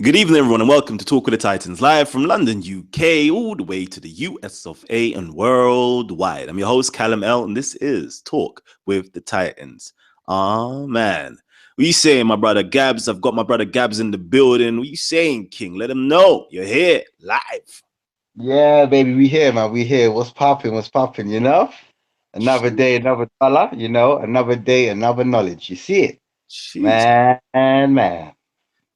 Good evening, everyone, and welcome to Talk with the Titans, live from London, UK, all the way to the US of A and worldwide. I'm your host, Kalam L, and this is Talk with the Titans. Oh man. What you saying, my brother Gabs? I've got my brother Gabs in the building. What you saying, King? Let him know you're here, live. Yeah, baby, we here, man. We here. What's popping? What's popping? Another day, another dollar. Another day, another knowledge. You see it, Jeez. man.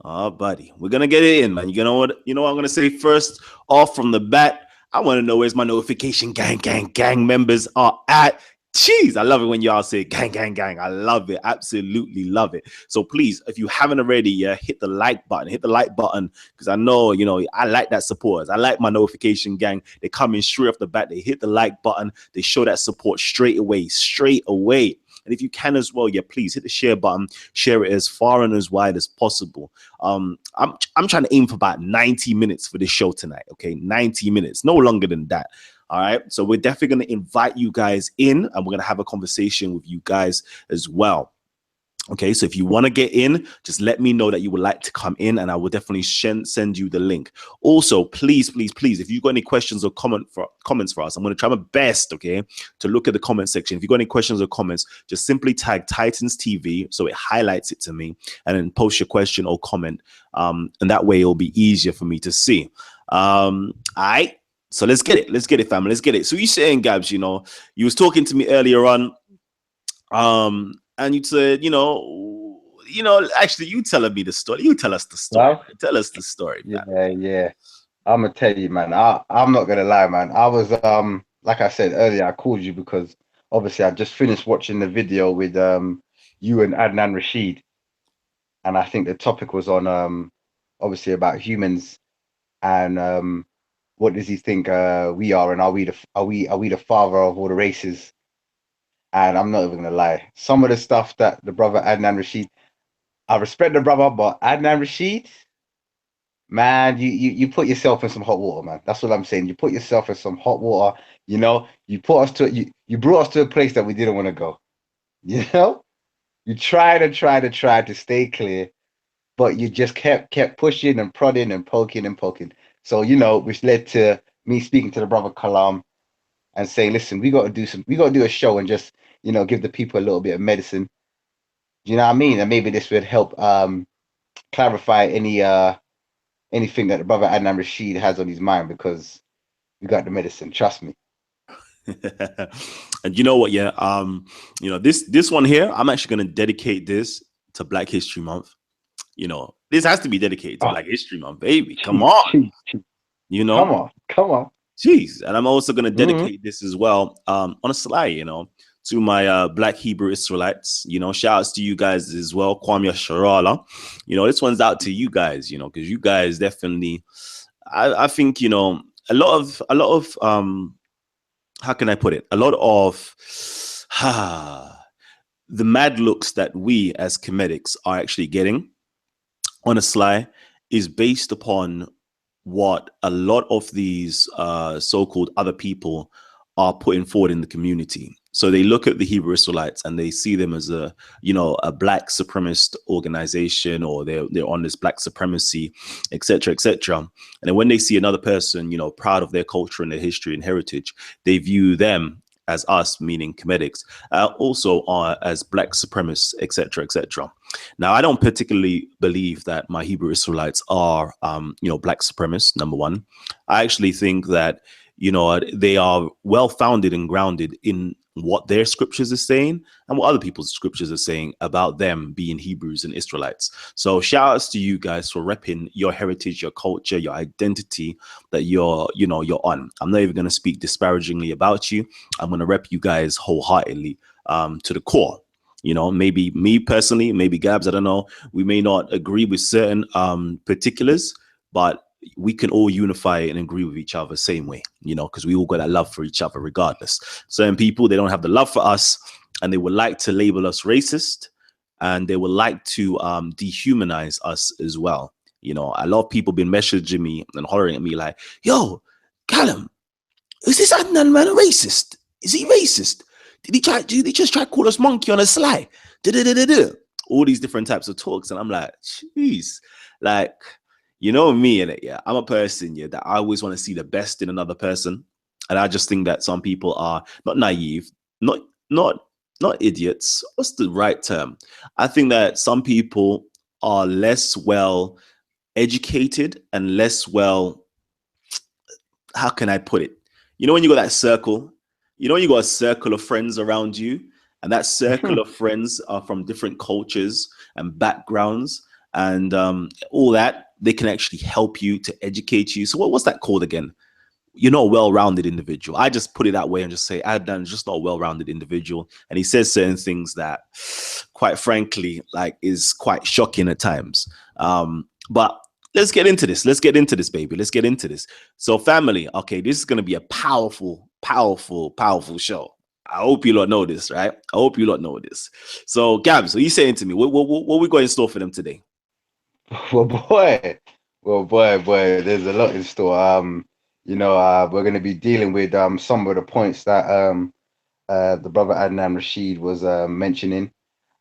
Oh, buddy. We're gonna get it in, man. You know what I'm gonna say first off from the bat? I want to know where's my notification gang members are at. Jeez, I love it when y'all say gang. I love it. Absolutely love it. So please, if you haven't already, yeah, hit the like button. Hit the like button because I know, I like that support. I like my notification gang. They come in straight off the bat. They hit the like button. They show that support straight away. Straight away. And if you can as well, yeah, please hit the share button. Share it as far and as wide as possible. I'm trying to aim for about 90 minutes for this show tonight. Okay, 90 minutes, no longer than that. All right, so we're definitely going to invite you guys in, and we're going to have a conversation with you guys as well. Okay, so if you want to get in, just let me know that you would like to come in, and I will definitely send you the link. Also, please, if you've got any questions or comments for us, I'm going to try my best, okay, to look at the comment section. If you've got any questions or comments, just simply tag Titans TV so it highlights it to me, and then post your question or comment, and that way it'll be easier for me to see. All right. So let's get it, family. Let's get it. So you saying, Gabs, you was talking to me earlier on, and you said, actually, you telling me the story. You tell us the story. Well, Tell us the story, fam. yeah. I'm gonna tell you, man. I'm not gonna lie, man. I was like I said earlier, I called you because obviously I just finished watching the video with you and Adnan Rashid, and I think the topic was on obviously about humans and what does he think we are, and are we the father of all the races? And I'm not even gonna lie, some of the stuff that the brother Adnan Rashid, I respect the brother, but Adnan Rashid, man, you put yourself in some hot water, man. That's what I'm saying. You put yourself in some hot water. You put us to you brought us to a place that we didn't want to go. You know, you tried to stay clear, but you just kept pushing and prodding and poking and poking. So which led to me speaking to the brother Kalam and saying, listen, we got to do a show and just give the people a little bit of medicine. Do you know what I mean? And maybe this would help clarify anything that the brother Adnan Rashid has on his mind because we got the medicine. Trust me. And you know what? Yeah, this one here, I'm actually gonna dedicate this to Black History Month. This has to be dedicated to Oh, Black History Month, baby. Come cheese, on, cheese, cheese. you Come know. on, come on. Jeez. And I'm also going to Mm-hmm. dedicate this as well, on a sly, to my Black Hebrew Israelites. Shout outs to you guys as well. Kwame Sharala. This one's out to you guys, because you guys definitely, I think, a lot of, how can I put it? A lot of, the mad looks that we as comedics are actually getting on a sly is based upon what a lot of these so-called other people are putting forward in the community. So they look at the Hebrew Israelites and they see them as a black supremacist organization, or they're on this black supremacy, etc., etc. And then when they see another person, proud of their culture and their history and heritage, they view them as us, meaning comedics, also as black supremacists, etc., etc. Now, I don't particularly believe that my Hebrew Israelites are, black supremacists. Number one, I actually think that they are well founded and grounded in what their scriptures are saying and what other people's scriptures are saying about them being Hebrews and Israelites. So shout outs to you guys for repping your heritage, your culture, your identity that you're on. I'm not even going to speak disparagingly about you. I'm going to rep you guys wholeheartedly, to the core. Maybe me personally, maybe Gabs, I don't know. We may not agree with certain particulars, but we can all unify and agree with each other same way, because we all got that love for each other regardless. Certain people, they don't have the love for us, and they would like to label us racist, and they would like to dehumanize us as well. A lot of people been messaging me and hollering at me like, yo, Callum, is this Adnan man a racist? Is he racist? Did he just try to call us monkey on a sly? Da-da-da-da-da. All these different types of talks. And I'm like, jeez, like, You know me in it, yeah. I'm a person, yeah, that I always want to see the best in another person. And I just think that some people are not naive, not not not idiots. What's the right term? I think that some people are less well educated and less well, how can I put it? You know, when you got that circle, you know, when you got a circle of friends around you, and that circle of friends are from different cultures and backgrounds and all that, they can actually help you to educate you. So, what's that called again? You're not a well-rounded individual. I just put it that way and just say Adnan is just not a well-rounded individual, and he says certain things that, quite frankly, like is quite shocking at times. But let's get into this. Let's get into this, baby. Let's get into this. So, family, okay, this is going to be a powerful, powerful, powerful show. I hope you lot know this, right? I hope you lot know this. So, Gabs, what are you saying to me? What we got in store for them today? Well, boy, boy, there's a lot in store. We're going to be dealing with some of the points that the brother Adnan Rashid was mentioning.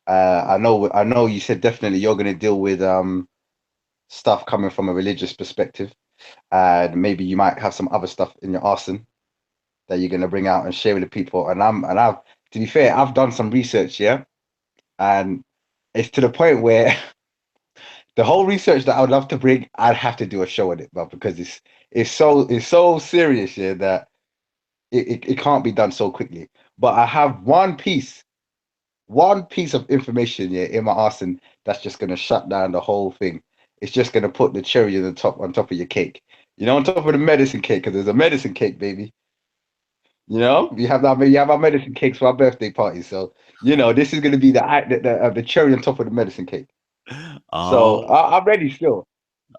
I know you said definitely you're going to deal with stuff coming from a religious perspective, and maybe you might have some other stuff in your arsenal that you're going to bring out and share with the people. I've to be fair, I've done some research, yeah, and it's to the point where the whole research that I would love to bring, I'd have to do a show on it, but because it's so serious, yeah, that it can't be done so quickly. But I have one piece of information, yeah, in my arsenal that's just gonna shut down the whole thing. It's just gonna put the cherry on top of your cake. On top of the medicine cake, because there's a medicine cake, baby. We have our medicine cakes for our birthday party. So this is gonna be the cherry on top of the medicine cake. So Um, I'm ready still.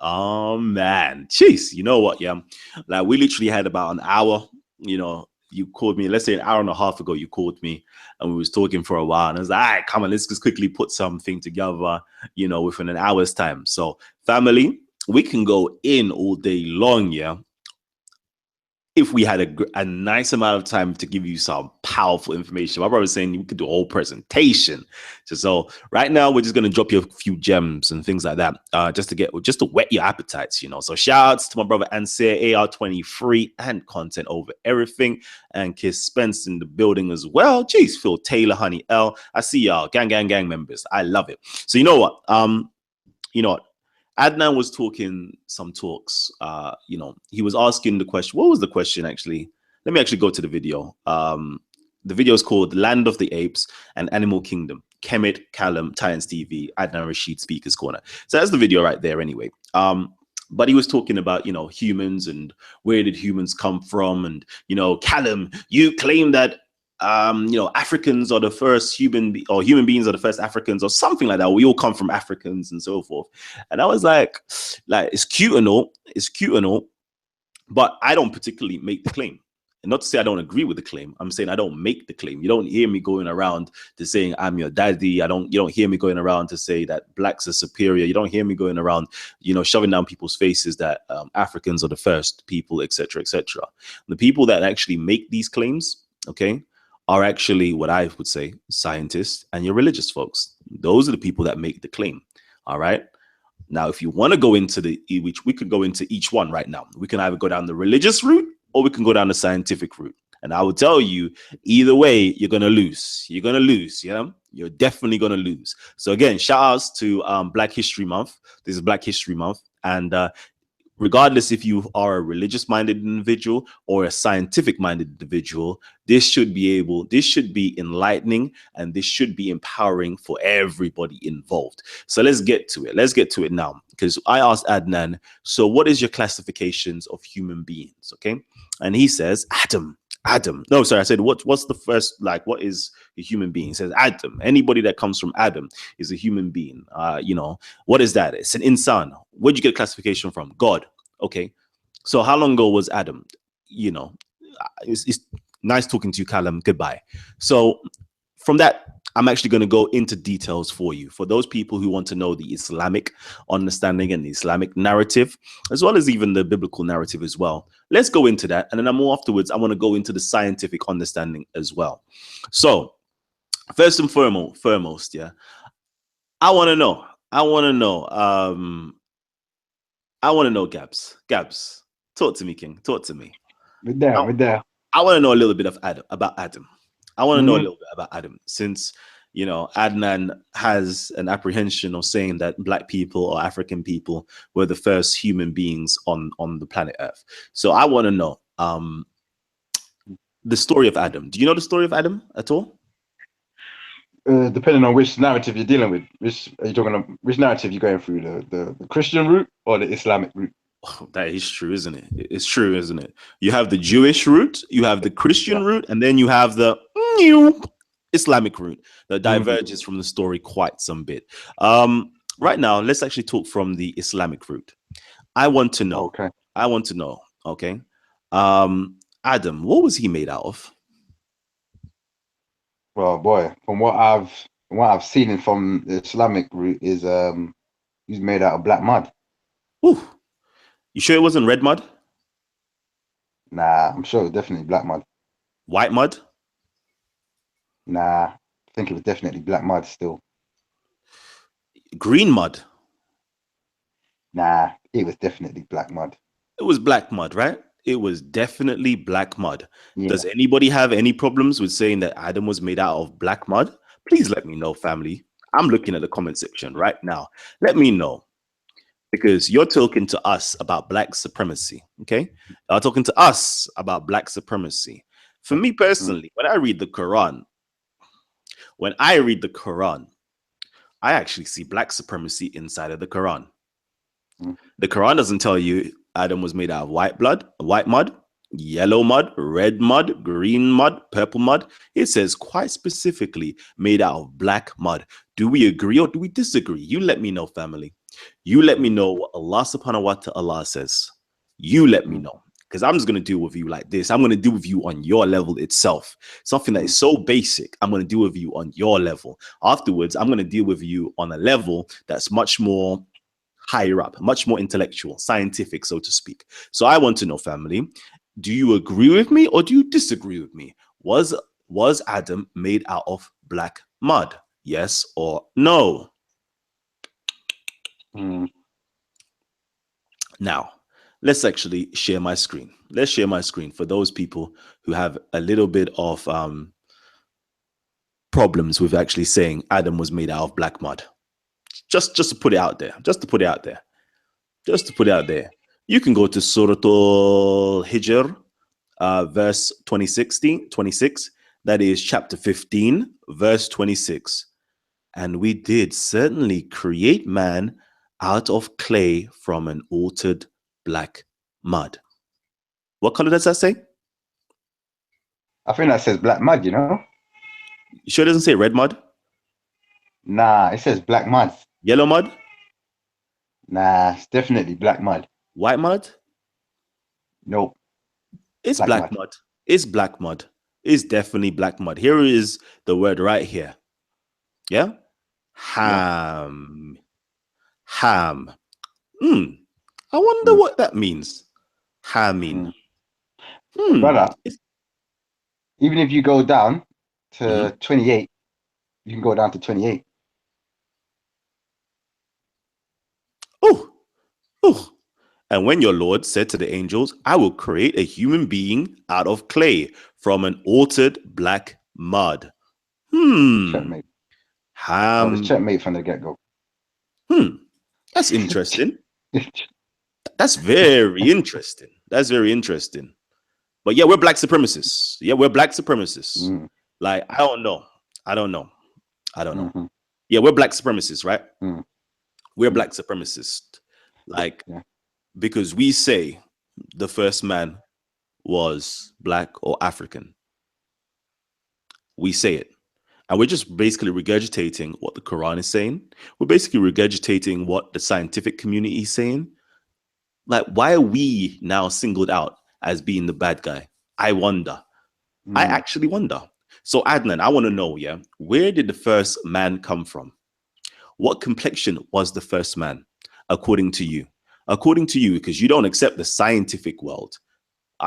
Oh man, jeez, you know what? Yeah, like we literally had about an hour. You know, you called me. Let's say an hour and a half ago, you called me, and we was talking for a while. And I was like, "All right, come on, let's just quickly put something together." Within an hour's time. So, family, we can go in all day long. Yeah, if we had a nice amount of time to give you some powerful information. My brother was saying we could do a whole presentation. So right now we're just gonna drop you a few gems and things like that, just to whet your appetites. So shout outs to my brother Ansir AR23 and content over everything, and Kiss Spence in the building as well. Jeez, Phil Taylor, Honey L. I see y'all, gang members. I love it. So you know what? You know what? Adnan was talking some talks. He was asking the question. What was the question actually? Let me actually go to the video. The video is called "Land of the Apes and Animal Kingdom." Kemet, Kalam, Titans TV, Adnan Rashid Speakers Corner. So that's the video right there. Anyway, but he was talking about humans and where did humans come from, and Callum, you claim that Africans are the first or human beings are the first Africans or something like that. We all come from Africans and so forth. And I was like it's cute and all, but I don't particularly make the claim. And not to say I don't agree with the claim. I'm saying I don't make the claim. You don't hear me going around to saying I'm your daddy. You don't hear me going around to say that blacks are superior. You don't hear me going around, shoving down people's faces that Africans are the first people, etc., etc. The people that actually make these claims, okay, are actually what I would say scientists and your religious folks. Those are the people that make the claim. All right. Now, if you want to go into which we could go into each one right now. We can either go down the religious route or we can go down the scientific route. And I will tell you, either way, you're going to lose. You're going to lose. You're definitely going to lose. So again, shout outs to Black History Month. This is Black History Month. And regardless if you are a religious minded individual or a scientific minded individual, this should be enlightening, and this should be empowering for everybody involved. So let's get to it now, because I asked Adnan, so what is your classifications of human beings? Okay. And he says Adam. No, sorry, I said what's the first, like, what is a human being? He says Adam. Anybody that comes from Adam is a human being. What is that? It's an insan. Where'd you get classification from? God. Okay. So how long ago was Adam? It's nice talking to you, Callum. Goodbye. So from that, I'm actually going to go into details for you. For those people who want to know the Islamic understanding and the Islamic narrative, as well as even the biblical narrative as well, let's go into that. And then afterwards, I want to go into the scientific understanding as well. So first and foremost, yeah, I want to know, I want to know, Gabs. Gabs, talk to me, King. Talk to me. We're there. I, We're there. I want to know a little bit of Adam about Adam. I want to know a Mm-hmm. little bit about Adam, since Adnan has an apprehension of saying that black people or African people were the first human beings on the planet Earth. So I want to know the story of Adam. Do you know the story of Adam at all? Depending on which narrative you're dealing with, which are you talking about? Which narrative you're going through, the Christian route or the Islamic route? Oh, that is true, isn't it? It's true, isn't it? You have the Jewish route, you have the Yeah. Christian route, and then you have the Islamic route that Mm-hmm. diverges from the story quite some bit. Right now, let's actually talk from the Islamic route. I want to know. Okay. I want to know. Okay. Adam, what was he made out of? Well, boy, from what I've seen from the Islamic route is he's made out of black mud. Ooh, you sure it wasn't red mud? Nah, I'm sure it's definitely black mud. White mud? Nah, I think it was definitely black mud still. Green mud? Nah, it was definitely black mud. It was black mud, right? It was definitely black mud. Yeah. Does anybody have any problems with saying that Adam was made out of black mud? Please let me know, family. I'm looking at the comment section right now. Let me know, because you're talking to us about black supremacy. Okay. You're talking to us about black supremacy. For me Mm, personally, when I read the Quran, I actually see black supremacy inside of the Quran. mm, The Quran doesn't tell you Adam was made out of white mud, yellow mud, red mud, green mud, purple mud. It says quite specifically made out of black mud. Do we agree or do we disagree? You let me know, family. You let me know what Allah subhanahu wa ta'ala says. You let me mm, know. Because I'm just going to deal with you like this. I'm going to deal with you on your level itself. Something that mm, is so basic, I'm going to deal with you on your level. Afterwards, I'm going to deal with you on a level that's much more higher up, much more intellectual, scientific, so to speak. So I want to know, family, do you agree with me or do you disagree with me? Was Adam made out of black mud? Yes or no? mm. Now, let's actually share my screen. Let's share my screen for those people who have a little bit of problems with actually saying Adam was made out of black mud. Just to put it out there. Just to put it out there. Just to put it out there. You can go to Surah Al-Hijr, verse 26. That is chapter 15, verse 26. And we did certainly create man out of clay from an altered black mud. What color does that say? I think that says black mud, you know? You sure it doesn't say red mud? Nah, it says black mud. Yellow mud? Nah, it's definitely black mud. White mud? Nope, It's black black mud. mud. It's black mud. It's definitely black mud. Here is the word right here. Yeah? Yeah. Ham. Ham. Hmm. I wonder Mm, what that means. Hamin. mm. Hmm. Brother, even if you go down Mhm. to 28, you can go down to 28. Oh, oh. And when your Lord said to the angels, I will create a human being out of clay from an altered black mud. Hmm. Checkmate. That was Ham. checkmate from the get-go. Hmm. That's interesting. That's very interesting. That's very interesting. But yeah, we're black supremacists. Yeah, we're black supremacists. Mm, Like, I don't know. I don't know. I don't know. mhm, Yeah, we're black supremacists, right? mm, We're mm. black supremacists. Like, Yeah. because we say the first man was black or African. We say it. And we're just basically regurgitating what the Quran is saying. We're basically regurgitating what the scientific community is saying. Like, why are we now singled out as being the bad guy? I wonder. I Mm. actually wonder. So, Adnan, I want to know, yeah, where did the first man come from? What complexion was the first man, according to you? According to you, because you don't accept the scientific world.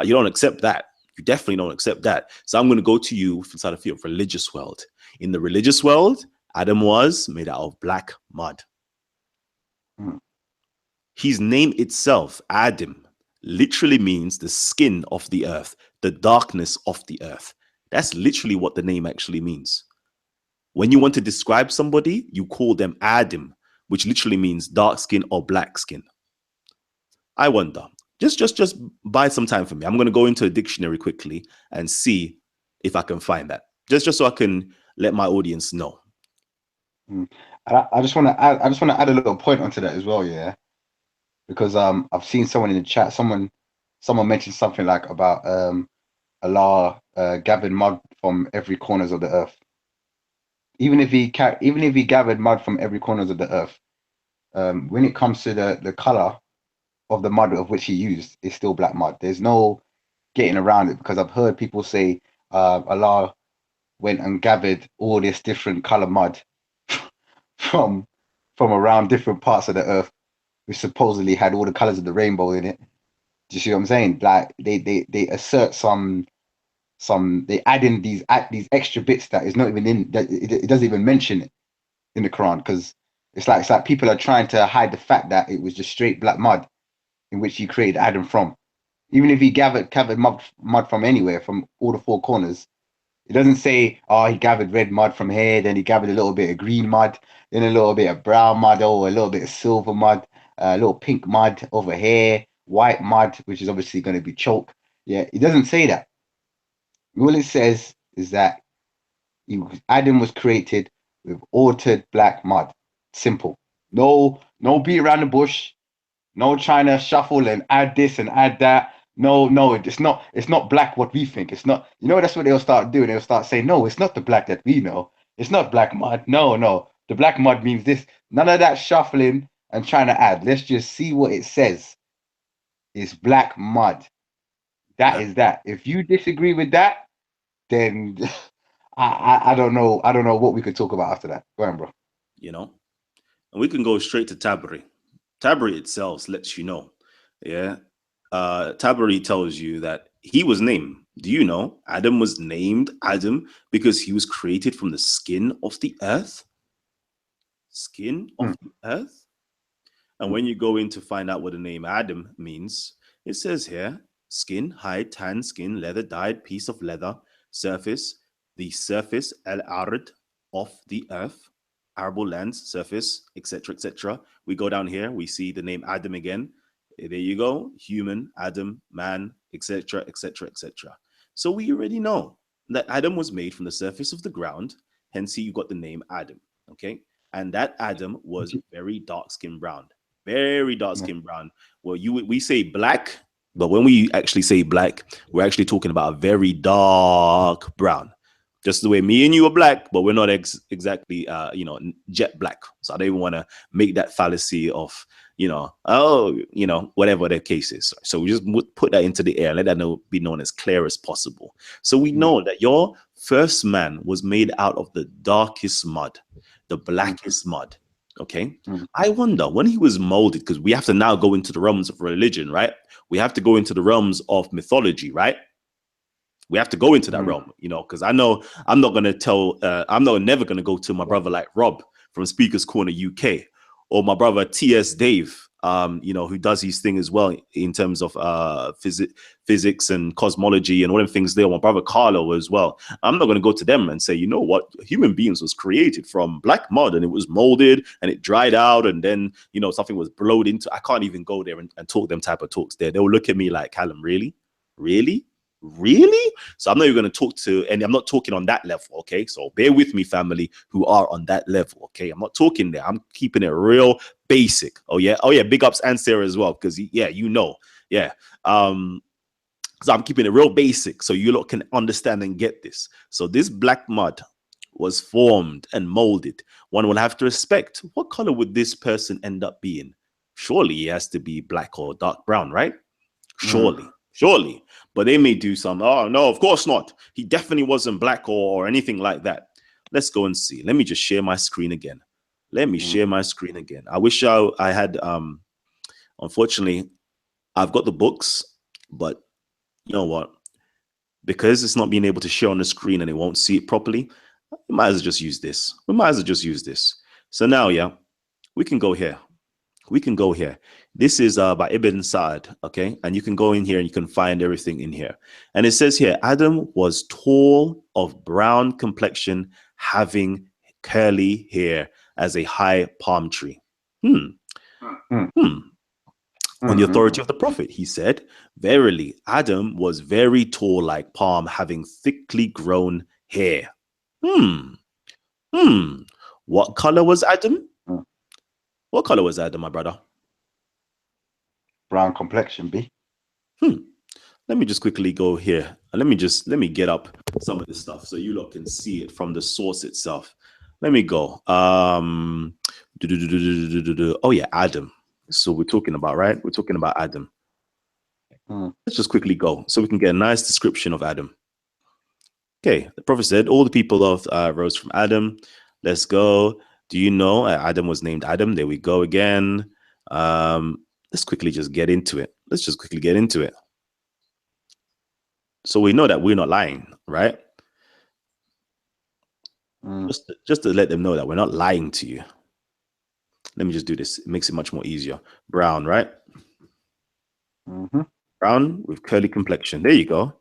You don't accept that. You definitely don't accept that. So I'm going to go to you inside of your religious world. In the religious world, Adam was made out of black mud. Mm. His name itself, Adam, literally means the skin of the earth, the darkness of the earth. That's literally what the name actually means. When you want to describe somebody, you call them Adam, which literally means dark skin or black skin. I wonder. Just buy some time for me. I'm going to go into a dictionary quickly and see if I can find that. Just so I can let my audience know. Mm. I just want to add. I just want to add a little point onto that as well. Yeah, because I've seen someone in the chat. Someone mentioned something like about Allah gathered mud from every corners of the earth. Even if he gathered mud from every corners of the earth, when it comes to the color of the mud of which he used, it's still black mud. There's no getting around it, because I've heard people say Allah went and gathered all this different color mud from around different parts of the earth, which supposedly had all the colors of the rainbow in it. Do you see what I'm saying? Like they assert they add in these extra bits that is not even in that it doesn't even mention it in the Quran, because it's like people are trying to hide the fact that it was just straight black mud in which he created Adam from. Even if he gathered mud from anywhere, from all the four corners, it doesn't say, oh, he gathered red mud from here, then he gathered a little bit of green mud, then a little bit of brown mud, or a little bit of silver mud, a little pink mud over here, white mud, which is obviously going to be chalk. Yeah, it doesn't say that. All it says is that Adam was created with altered black mud. Simple. No beat around the bush. No trying to shuffle and add this and add that. No, it's not black what we think. It's not, that's what they'll start doing. They'll start saying, no, it's not the black that we know. It's not black mud. No. The black mud means this. None of that shuffling and trying to add. Let's just see what it says. It's black mud. That That, is that. If you disagree with that, then I don't know. I don't know what we could talk about after that. Go on, bro. you know, and we can go straight to Tabari. Tabari itself lets you know. Yeah. Tabari tells you that he was named. Do you know Adam was named Adam because he was created from the skin of the earth? Skin of Mm, the earth? And mm, when you go in to find out what the name Adam means, it says here skin, hide, tan skin, leather, dyed piece of leather, surface, the surface, al ard, of the earth, arable lands, surface, etc., etc. We go down here, we see the name Adam again. There you go, human, Adam, man, etc., etc., etc. So we already know that Adam was made from the surface of the ground, hence you got the name Adam. Okay, and that Adam was very dark skin brown, very dark yeah, skin brown. Well, we say black, but when we actually say black, we're actually talking about a very dark brown. Just the way me and you are black, but we're not exactly, jet black. So I don't even want to make that fallacy of, whatever the case is. So we just put that into the air, let that be known as clear as possible. So we mm, know that your first man was made out of the darkest mud, the mm, blackest mud. Okay. mm, I wonder when he was molded, because we have to now go into the realms of religion, right? We have to go into the realms of mythology, right? We have to go into that mm, realm, because I know I'm not going to tell, I'm not never going to go to my brother like Rob from Speakers Corner UK, or my brother TS Dave, who does his thing as well in terms of physics and cosmology and all them things there. My brother Carlo as well. I'm not going to go to them and say, you know what, human beings was created from black mud and it was molded and it dried out and then, something was blowed into. I can't even go there and talk them type of talks there. They'll look at me like, Callum, really? Really? Really? So I'm not even going to talk to, and I'm not talking on that level. Okay. So bear with me, family who are on that level. Okay. I'm not talking there. I'm keeping it real basic. Oh, yeah. Oh, yeah. Big ups and Sarah as well. Because, yeah, Yeah. So I'm keeping it real basic so you lot can understand and get this. So this black mud was formed and molded. One will have to respect what color would this person end up being? Surely he has to be black or dark brown, right? mm, Surely. But they may do some, oh, no, of course not. He definitely wasn't black or anything like that. Let's go and see. Let me just share my screen again. Let me mm, share my screen again. I wish I had, unfortunately, I've got the books, but you know what? Because it's not being able to share on the screen and it won't see it properly, we might as well just use this. So now, yeah, we can go here. We can go here. This is by Ibn Sa'd, okay? And you can go in here and you can find everything in here. And it says here, Adam was tall, of brown complexion, having curly hair as a high palm tree. Hmm. Mm, Hmm. On the mm, authority of the prophet, he said, verily, Adam was very tall like palm, having thickly grown hair. Hmm. Hmm. What color was Adam? mm. What color was Adam, my brother? Brown complexion, B. Hmm. Let me just quickly go here. Let me get up some of this stuff so you lot can see it from the source itself. Let me go. Oh yeah, Adam. So we're talking about, right? We're talking about Adam. Mm, Let's just quickly go so we can get a nice description of Adam. Okay, the prophet said, all the people of rose from Adam. Let's go. Do you know Adam was named Adam? There we go again. Let's quickly just get into it. Let's just quickly get into it. So we know that we're not lying, right? mm, Just to let them know that we're not lying to you. Let me just do this. It makes it much more easier. Brown, right? mm-hmm. Brown with curly complexion. There you go.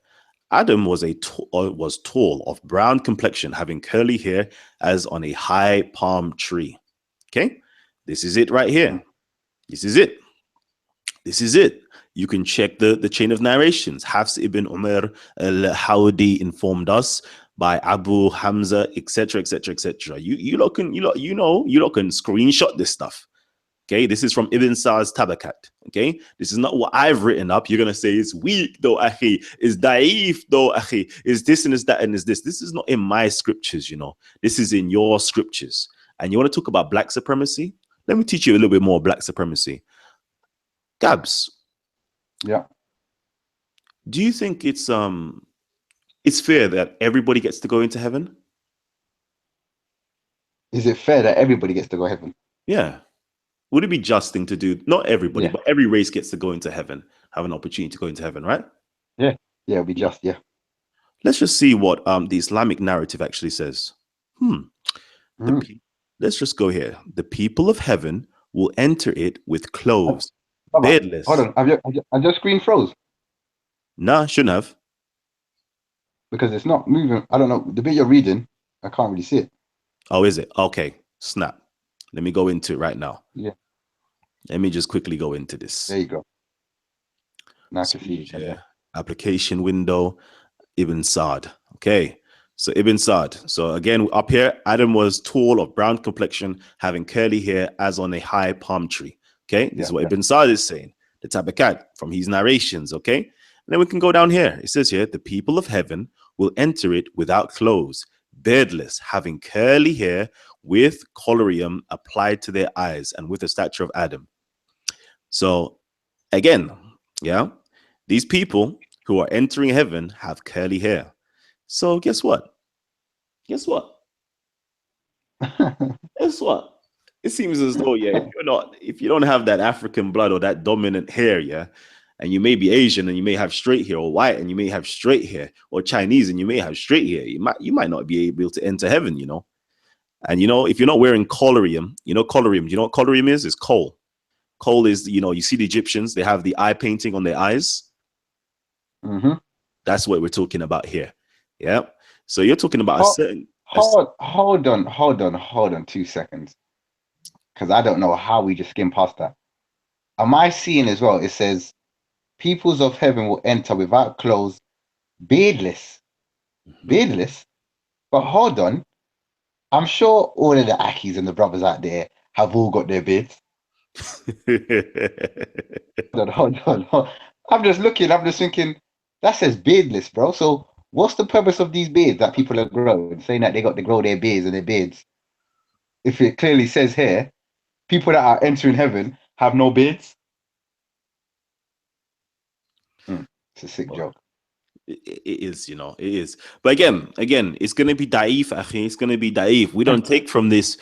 Adam was was tall, of brown complexion, having curly hair as on a high palm tree. Okay, this is it right here. Mm, This is it. This is it. You can check the chain of narrations. Hafs ibn Umar al-Hawdi informed us by Abu Hamza, etc., etc., etc. You lot can you lot can screenshot this stuff. Okay, this is from Ibn Sa'd's Tabakat. Okay, this is not what I've written up. You're gonna say it's weak though, akhi. It's daif though, akhi. Is this and is that and is this? This is not in my scriptures. This is in your scriptures. And you want to talk about black supremacy? Let me teach you a little bit more black supremacy. Gabs, yeah. do you think it's fair that everybody gets to go into heaven? Is it fair that everybody gets to go heaven? Yeah. Would it be just thing to do? Not everybody, Yeah. but every race gets to go into heaven, have an opportunity to go into heaven, right? Yeah. Yeah, it'll be just, yeah. Let's just see what the Islamic narrative actually says. The Mm. let's just go here. The people of heaven will enter it with Uh, clothes, Brother, hold beardless. on. I've just screen froze Nah, shouldn't have. because it's not moving. I don't know. The bit you're reading, I can't really see it. Oh, is it? Okay, snap. Let me go into it right now. Yeah. Let me just quickly go into this. There you go. Now I can see Screen it again, yeah. share, application window, Ibn Sa'd. Okay. So Ibn Sa'd. So again, up here, Adam was tall, of brown complexion, having curly hair as on a high palm tree. Okay. This Yeah. is what Yeah. Ibn Sa'd is saying. The Tabakat from his narrations. Okay. And then we can go down here. It says here, the people of heaven will enter it without clothes, beardless, having curly hair, with colorium applied to their eyes, and with the stature of Adam. So again, yeah, these people who are entering heaven have curly hair. So guess what? Guess what? Guess what? It seems as though, yeah, if you don't have that African blood or that dominant hair, yeah, and you may be Asian and you may have straight hair, or white and you may have straight hair, or Chinese and you may have straight hair, you might not be able to enter heaven. And if you're not wearing colorium, colorium, you know what colorium is? It's coal. Coal is, you see the Egyptians, they have the eye painting on their eyes. Mm-hmm. That's what we're talking about here. Yeah. So you're talking about a Hold, certain. hold on 2 seconds. Because I don't know how we just skim past that. Am I seeing as well? It says, peoples of heaven will enter without clothes, beardless. Beardless? But hold on. I'm sure all of the Akis and the brothers out there have all got their beards. Hold on. I'm just looking, I'm just thinking, that says beardless, bro. So what's the purpose of these beards that people are growing, saying that they got to grow their beards and their beards? If it clearly says here, people that are entering heaven have no beards. It's a sick joke. It is, it is. But again, it's gonna be daif, akhi. It's gonna be daif. We don't take from these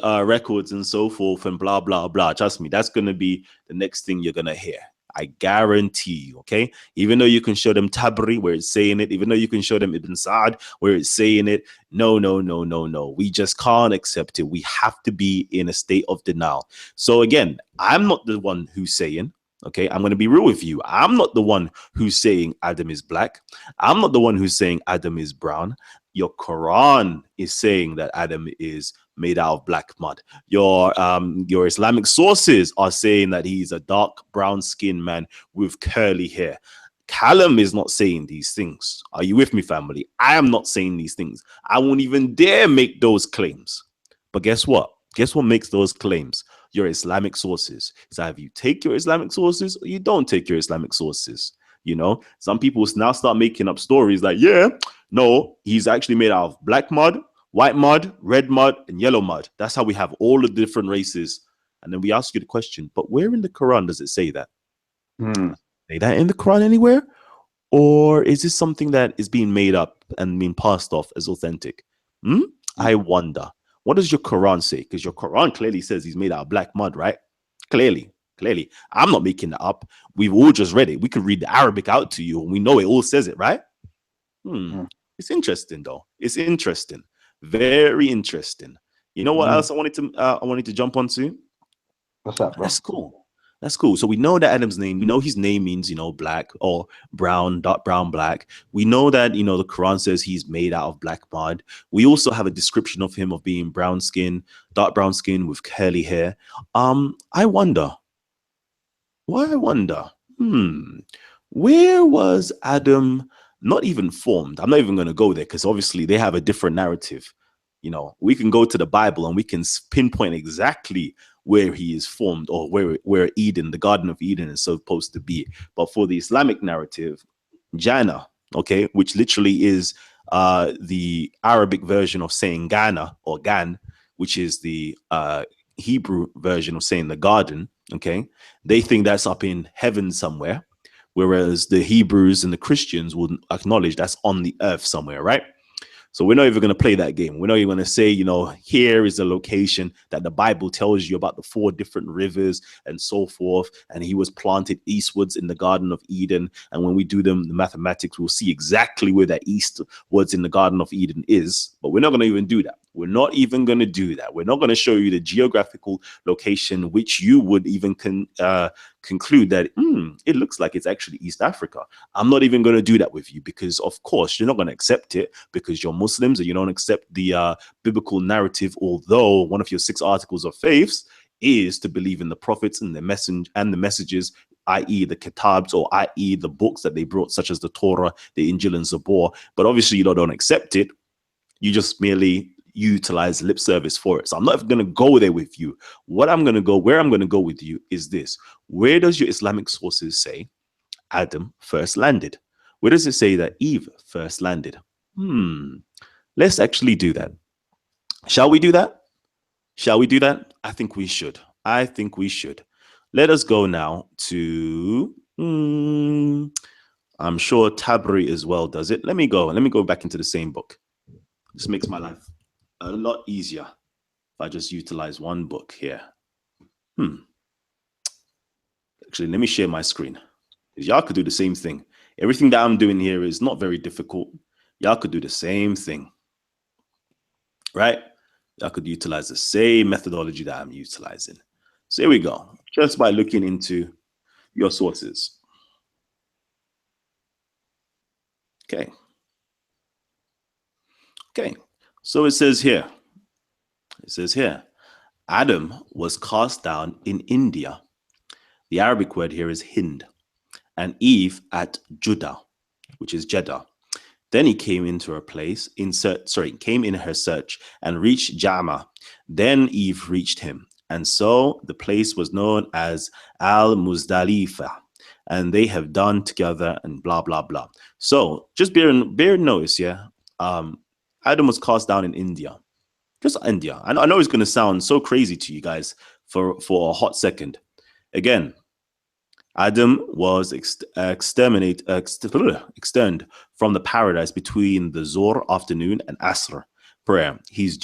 records and so forth and blah blah blah. Trust me, that's gonna be the next thing you're gonna hear. I guarantee you, okay? Even though you can show them Tabri where it's saying it, even though you can show them Ibn Sa'd where it's saying it, no, no, no, no, no. We just can't accept it. We have to be in a state of denial. So again, I'm not the one who's saying, okay, I'm going to be real with you. I'm not the one who's saying Adam is black. I'm not the one who's saying Adam is brown. Your Quran is saying that Adam is made out of black mud. Your Islamic sources are saying that he's a dark brown skinned man with curly hair. Kalam is not saying these things. Are you with me, family? I am not saying these things. I won't even dare make those claims. But guess what? Guess what makes those claims? Your Islamic sources. It's either you take your Islamic sources or you don't take your Islamic sources. You know, some people now start making up stories like, yeah, no, he's actually made out of black mud, white mud, red mud, and yellow mud. That's how we have all the different races. And then we ask you the question, but where in the Quran does it say that? Say that in the Quran anywhere? Or is this something that is being made up and being passed off as authentic? I wonder. What does your Quran say? Because your Quran clearly says he's made out of black mud, right? Clearly. I'm not making that up. We've all just read it. We could read the Arabic out to you and we know it all says it, right? It's interesting, though. It's interesting. Very interesting. You know what else I wanted to jump onto? What's that, bro? That's cool. That's cool. So we know that Adam's name, we know his name means, black or brown, dark brown, black. We know that, the Quran says he's made out of black mud. We also have a description of him of being brown skin, dark brown skin with curly hair. I wonder, where was Adam not even formed? I'm not even going to go there because obviously they have a different narrative. We can go to the Bible and we can pinpoint exactly where he is formed or where Eden, the Garden of Eden, is supposed to be. But for the Islamic narrative, Jannah, okay, which literally is the Arabic version of saying Ghana or Gan, which is the Hebrew version of saying the garden, okay, they think that's up in heaven somewhere, whereas the Hebrews and the Christians would acknowledge that's on the earth somewhere, right? So we're not even going to play that game. We're not even going to say, here is the location that the Bible tells you about the 4 different rivers and so forth. And he was planted eastwards in the Garden of Eden. And when we do the mathematics, we'll see exactly where that eastwards in the Garden of Eden is. But we're not going to even do that. We're not even going to do that. We're not going to show you the geographical location, which you would even conclude that it looks like it's actually East Africa. I'm not even going to do that with you because, of course, you're not going to accept it because you're Muslims and you don't accept the biblical narrative, although one of your 6 articles of faith is to believe in the prophets and the messages, i.e. the kitabs, or i.e. the books that they brought, such as the Torah, the Injil, and Zabur. But obviously you don't accept it. You just merely utilize lip service for it. So I'm not going to go there with you. Where I'm going to go with you is this. Where does your Islamic sources say Adam first landed? Where does it say that Eve first landed? Let's actually do that. Shall we do that? I think we should. Let us go now to, I'm sure Tabri as well does it. Let me go back into the same book. This makes my life a lot easier if I just utilize one book here. Actually, let me share my screen. Y'all could do the same thing. Everything that I'm doing here is not very difficult. Y'all could do the same thing, right? Y'all could utilize the same methodology that I'm utilizing. So here we go. Just by looking into your sources. Okay. So it says here, Adam was cast down in India. The Arabic word here is Hind, and Eve at Judah, which is Jeddah. Then he came into her place, came in her search and reached Jama. Then Eve reached him. And so the place was known as Al-Muzdalifa. And they have done together and blah, blah, blah. So just bear notice, yeah. Adam was cast down in India. Just India. I know it's going to sound so crazy to you guys for a hot second. Again, Adam was externed from the paradise between the Zohr afternoon and Asr prayer. His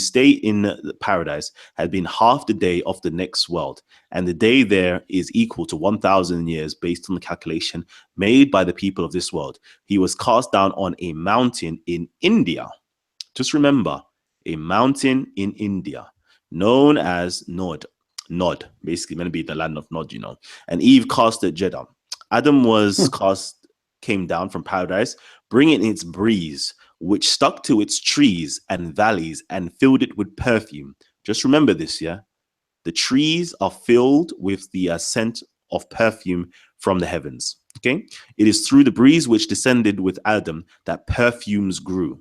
stay in the paradise had been half the day of the next world, and the day there is equal to 1,000 years based on the calculation made by the people of this world. He was cast down on a mountain in India. Just remember, a mountain in India known as Nod, basically meant to be the land of Nod, And Eve cast at Jeddah. Adam came down from paradise, bringing its breeze, which stuck to its trees and valleys and filled it with perfume. Just remember this, yeah? The trees are filled with the scent of perfume from the heavens. Okay? It is through the breeze which descended with Adam that perfumes grew.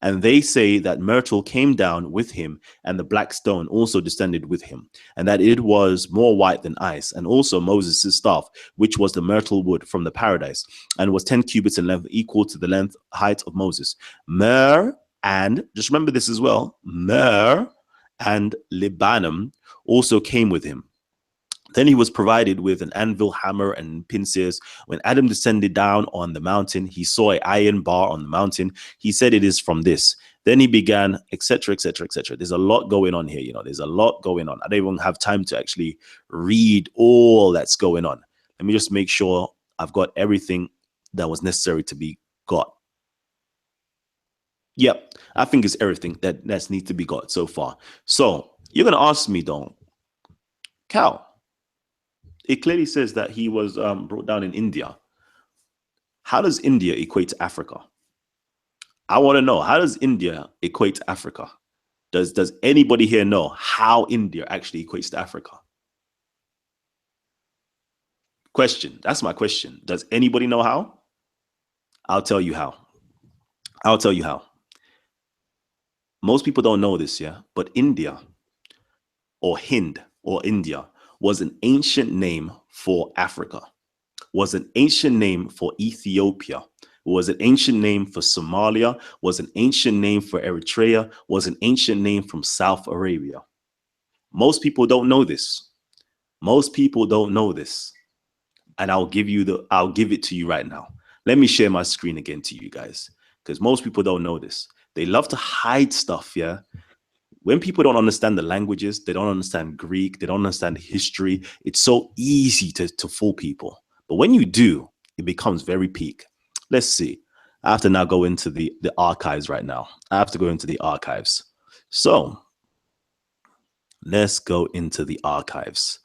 And they say that myrtle came down with him, and the black stone also descended with him, and that it was more white than ice, and also Moses' staff, which was the myrtle wood from the paradise, and was 10 cubits in length, equal to the height of Moses. Myrrh, and just remember this as well, myrrh and Lebanon also came with him. Then he was provided with an anvil, hammer, and pincers. When Adam descended down on the mountain, he saw an iron bar on the mountain. He said, "It is from this." Then he began, etc., etc., etc. There's a lot going on here. There's a lot going on. I don't even have time to actually read all that's going on. Let me just make sure I've got everything that was necessary to be got. Yep, I think it's everything that needs to be got so far. So you're going to ask me, though, Cal, it clearly says that he was brought down in India. How does India equate to Africa? I want to know, how does India equate to Africa? Does anybody here know how India actually equates to Africa? Question. That's my question. Does anybody know how? I'll tell you how. Most people don't know this, yeah? But India, or Hind, or India, was an ancient name for Africa, was an ancient name for Ethiopia, was an ancient name for Somalia, was an ancient name for Eritrea, was an ancient name from South Arabia. Most people don't know this. Most people don't know this. And I'll give it to you right now. Let me share my screen again to you guys, because most people don't know this. They love to hide stuff, yeah? When people don't understand the languages, they don't understand Greek, they don't understand history, it's so easy to fool people. But when you do, it becomes very peak. Let's see. I have to now go into the archives right now. I have to go into the archives. So let's go into the archives.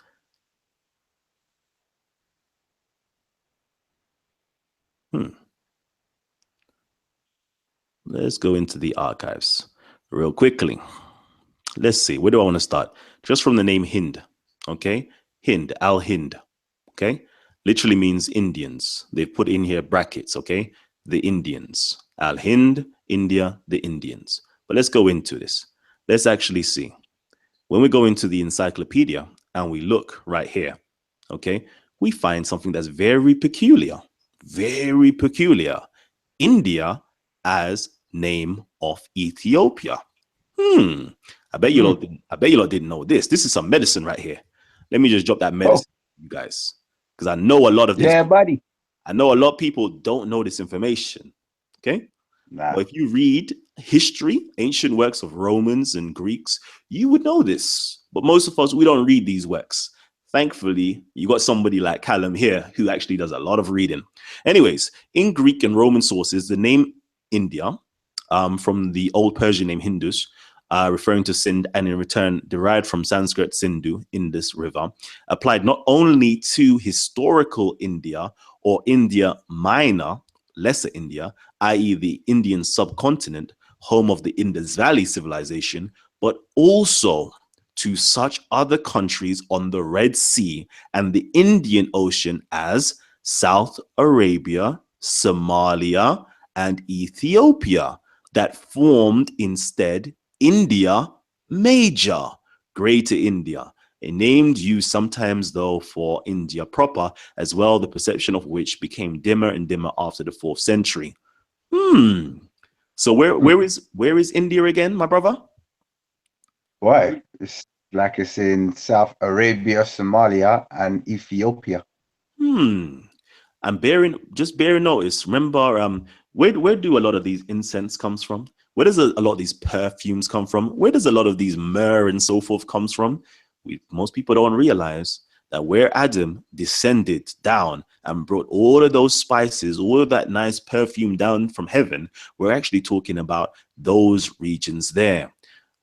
Let's go into the archives real quickly. Let's see. Where do I want to start? Just from the name Hind. Okay. Hind, Al-Hind. Okay. Literally means Indians. They've put in here brackets. Okay. The Indians. Al-Hind, India, the Indians. But let's go into this. Let's actually see. When we go into the encyclopedia and we look right here, okay, we find something that's very peculiar. Very peculiar. India as name of Ethiopia. I bet you lot didn't know this. This is some medicine right here. Let me just drop that medicine, you guys, because I know a lot of these. Yeah, buddy. I know a lot of people don't know this information. Okay. Nah. But if you read history, ancient works of Romans and Greeks, you would know this. But most of us, we don't read these works. Thankfully, you got somebody like Kalam here who actually does a lot of reading. Anyways, in Greek and Roman sources, the name India, from the old Persian name Hindus, referring to Sind, and in return derived from Sanskrit Sindhu, Indus River, applied not only to historical India or India Minor, Lesser India, i.e. the Indian subcontinent, home of the Indus Valley civilization, but also to such other countries on the Red Sea and the Indian Ocean as South Arabia, Somalia, and Ethiopia, that formed instead India Major, Greater India, a name used sometimes, though, for India proper, as well, the perception of which became dimmer and dimmer after the 4th century. So where is India again, my brother? Why? It's like it's in South Arabia, Somalia, and Ethiopia. And bearing notice, remember Where do a lot of these incense comes from? Where does a lot of these perfumes come from? Where does a lot of these myrrh and so forth comes from? Most people don't realize that where Adam descended down and brought all of those spices, all of that nice perfume down from heaven, we're actually talking about those regions there.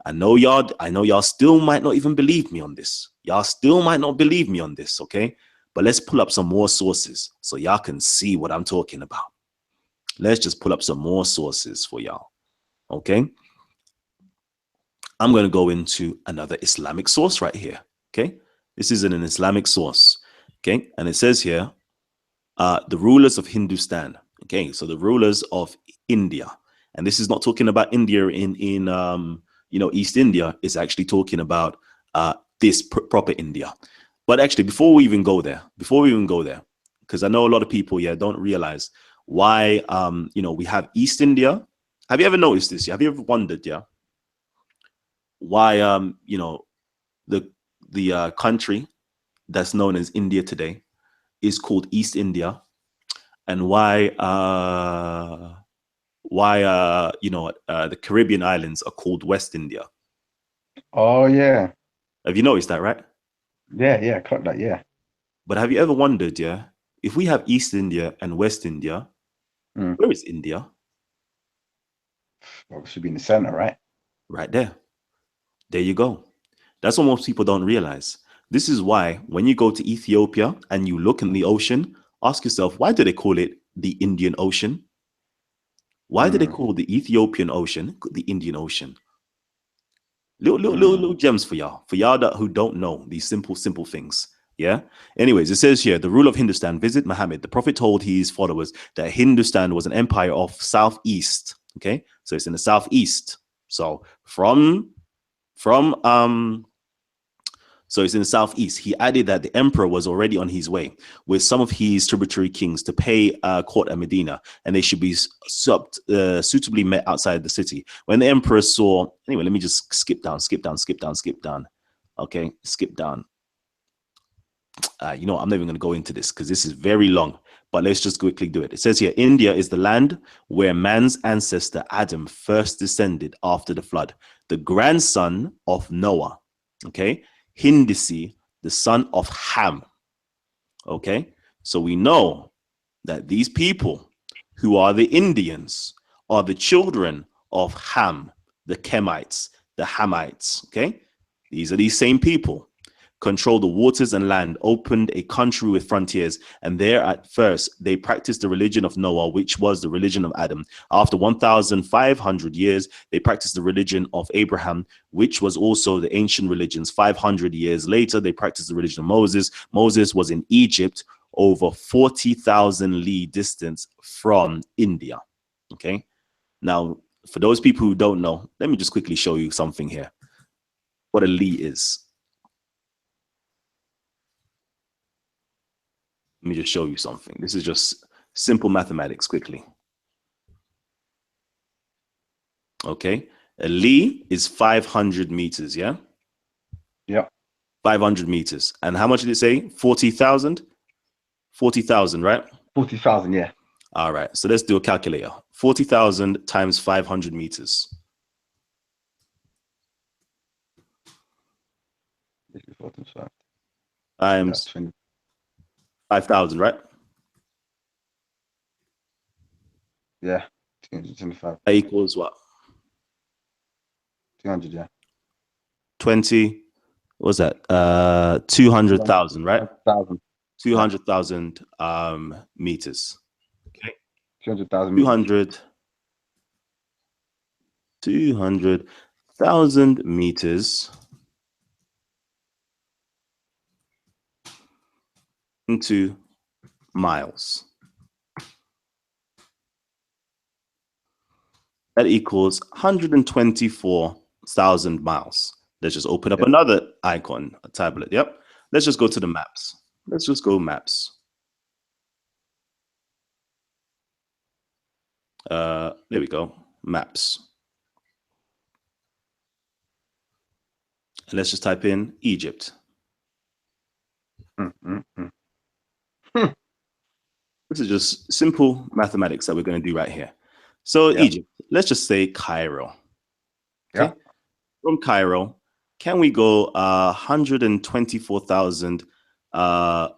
I know y'all still might not even believe me on this. Y'all still might not believe me on this, okay? But let's pull up some more sources so y'all can see what I'm talking about. Let's just pull up some more sources for y'all, okay? I'm going to go into another Islamic source right here, okay? This is an Islamic source, okay? And it says here, the rulers of Hindustan, okay? So the rulers of India. And this is not talking about India in East India. It's actually talking about this proper India. But actually, before we even go there, because I know a lot of people, don't realize why, we have East India. Have you ever noticed this? Have you ever wondered, why, the country that's known as India today is called East India, and why, the Caribbean islands are called West India? Oh yeah, Have you noticed that, right? yeah, clock that, yeah. But have you ever wondered, if we have East India and West India, Mm. where is India? Well, it should be in the center, right? Right there. There you go. That's what most people don't realize. This is why when you go to Ethiopia and you look in the ocean, ask yourself, why do they call it the Indian Ocean? Why do they call the Ethiopian Ocean the Indian Ocean? Little gems for y'all who don't know these simple things. Yeah. Anyways, it says here, the rule of Hindustan. Visit Muhammad. The Prophet told his followers that Hindustan was an empire of southeast. Okay, so it's in the southeast. So so it's in the southeast. He added that the emperor was already on his way with some of his tributary kings to pay court at Medina, and they should be suitably met outside the city. When the emperor saw, anyway, let me just skip down. Okay, skip down. I'm not even going to go into this because this is very long, but let's just quickly do it. It says here, India is the land where man's ancestor Adam first descended after the flood, the grandson of Noah. Okay. Hindisi, the son of Ham. Okay, so we know that these people who are the Indians are the children of Ham, the Kemites, the Hamites. Okay, these are these same people. Controlled the waters and land, opened a country with frontiers, and there at first they practiced the religion of Noah, which was the religion of Adam. After 1,500 years, they practiced the religion of Abraham, which was also the ancient religions. 500 years later, they practiced the religion of Moses. Moses was in Egypt, over 40,000 li distance from India. Okay, now for those people who don't know, let me just quickly show you something here. What a li is. Let me just show you something. This is just simple mathematics quickly. Okay. A li is 500 meters, yeah? Yep. 500 meters. And how much did it say? 40,000? 40,000, right? 40,000, yeah. All right. So let's do a calculator. 40,000 times 500 meters. Times 5,000, right? Yeah. 225. That equals what? 200, yeah. 20. What's that? 200,000, right? 1,000. 200,000 meters. Okay. 200,000 meters. 200,000 meters into miles. That equals 124,000 miles. Let's just open up another icon, a tablet. Yep. Let's just go to the maps. Let's just go maps. There we go. Maps. And let's just type in Egypt. This is just simple mathematics that we're going to do right here. So Yeah. Egypt, let's just say Cairo. Okay. Yeah. From Cairo, can we go 124,000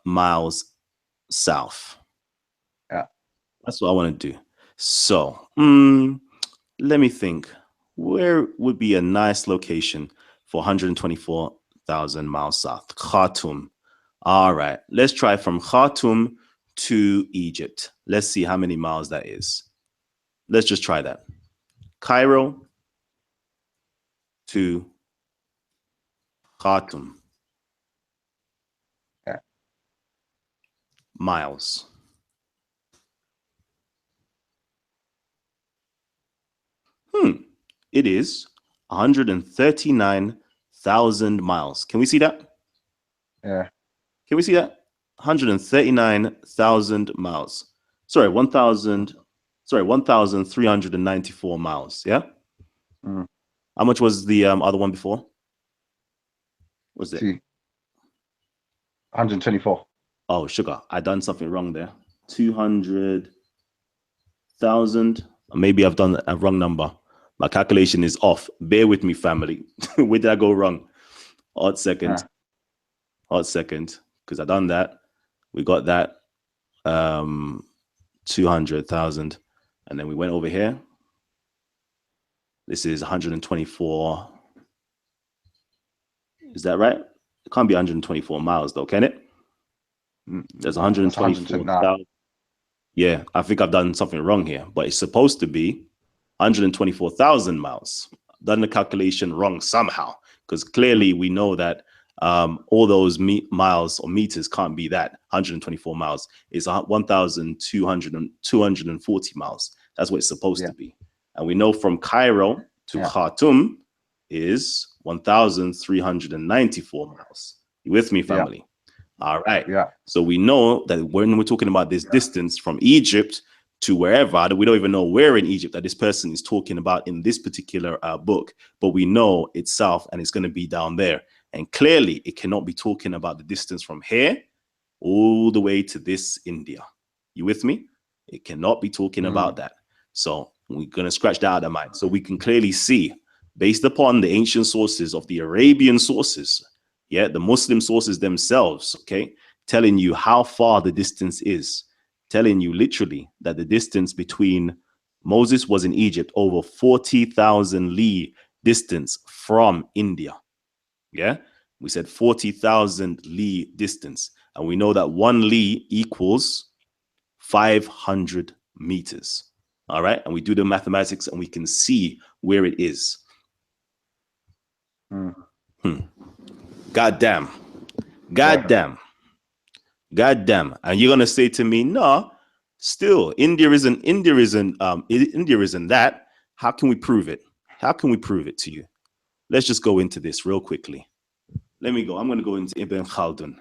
miles south? Yeah. That's what I want to do. So let me think. Where would be a nice location for 124,000 miles south? Khartoum. All right. Let's try from Khartoum to Egypt. Let's see how many miles that is. Let's just try that. Cairo to Khartoum. Yeah. Miles. It is 139,000 miles. Can we see that? Yeah. Can we see that? 139,000 miles. Sorry, 1,394 miles. Yeah. Mm. How much was the other one before? Was it? 124. Oh, sugar. I done something wrong there. 200,000. Maybe I've done a wrong number. My calculation is off. Bear with me, family. Where did I go wrong? Odd second. Odd second. Because I done that. We got that. 200,000. And then we went over here. This is 124. Is that right? It can't be 124 miles though, can it? There's Nah, that's 124,000. Yeah, I think I've done something wrong here, but it's supposed to be 124,000 miles. Done the calculation wrong somehow, because clearly we know that all those miles or meters can't be that 124 miles. It's 1,240 miles. That's what it's supposed to be. And we know from Cairo to Khartoum is 1,394 miles. You with me, family? All right. Yeah. So we know that when we're talking about this distance from Egypt to wherever, we don't even know where in Egypt that this person is talking about in this particular book, but we know it's south and it's going to be down there. And clearly it cannot be talking about the distance from here all the way to this India. You with me? It cannot be talking about that. So we're going to scratch that out of mind. So we can clearly see, based upon the ancient sources of the Arabian sources, the Muslim sources themselves, okay, telling you how far the distance is, telling you literally that the distance between Moses was in Egypt over 40,000 li distance from India. Yeah, we said 40,000 li distance, and we know that 1 li equals 500 meters. All right, and we do the mathematics and we can see where it is. God damn. And you're gonna say to me, no, still India isn't that. How can we prove it? How can we prove it to you? Let's just go into this real quickly. Let me go. I'm gonna go into Ibn Khaldun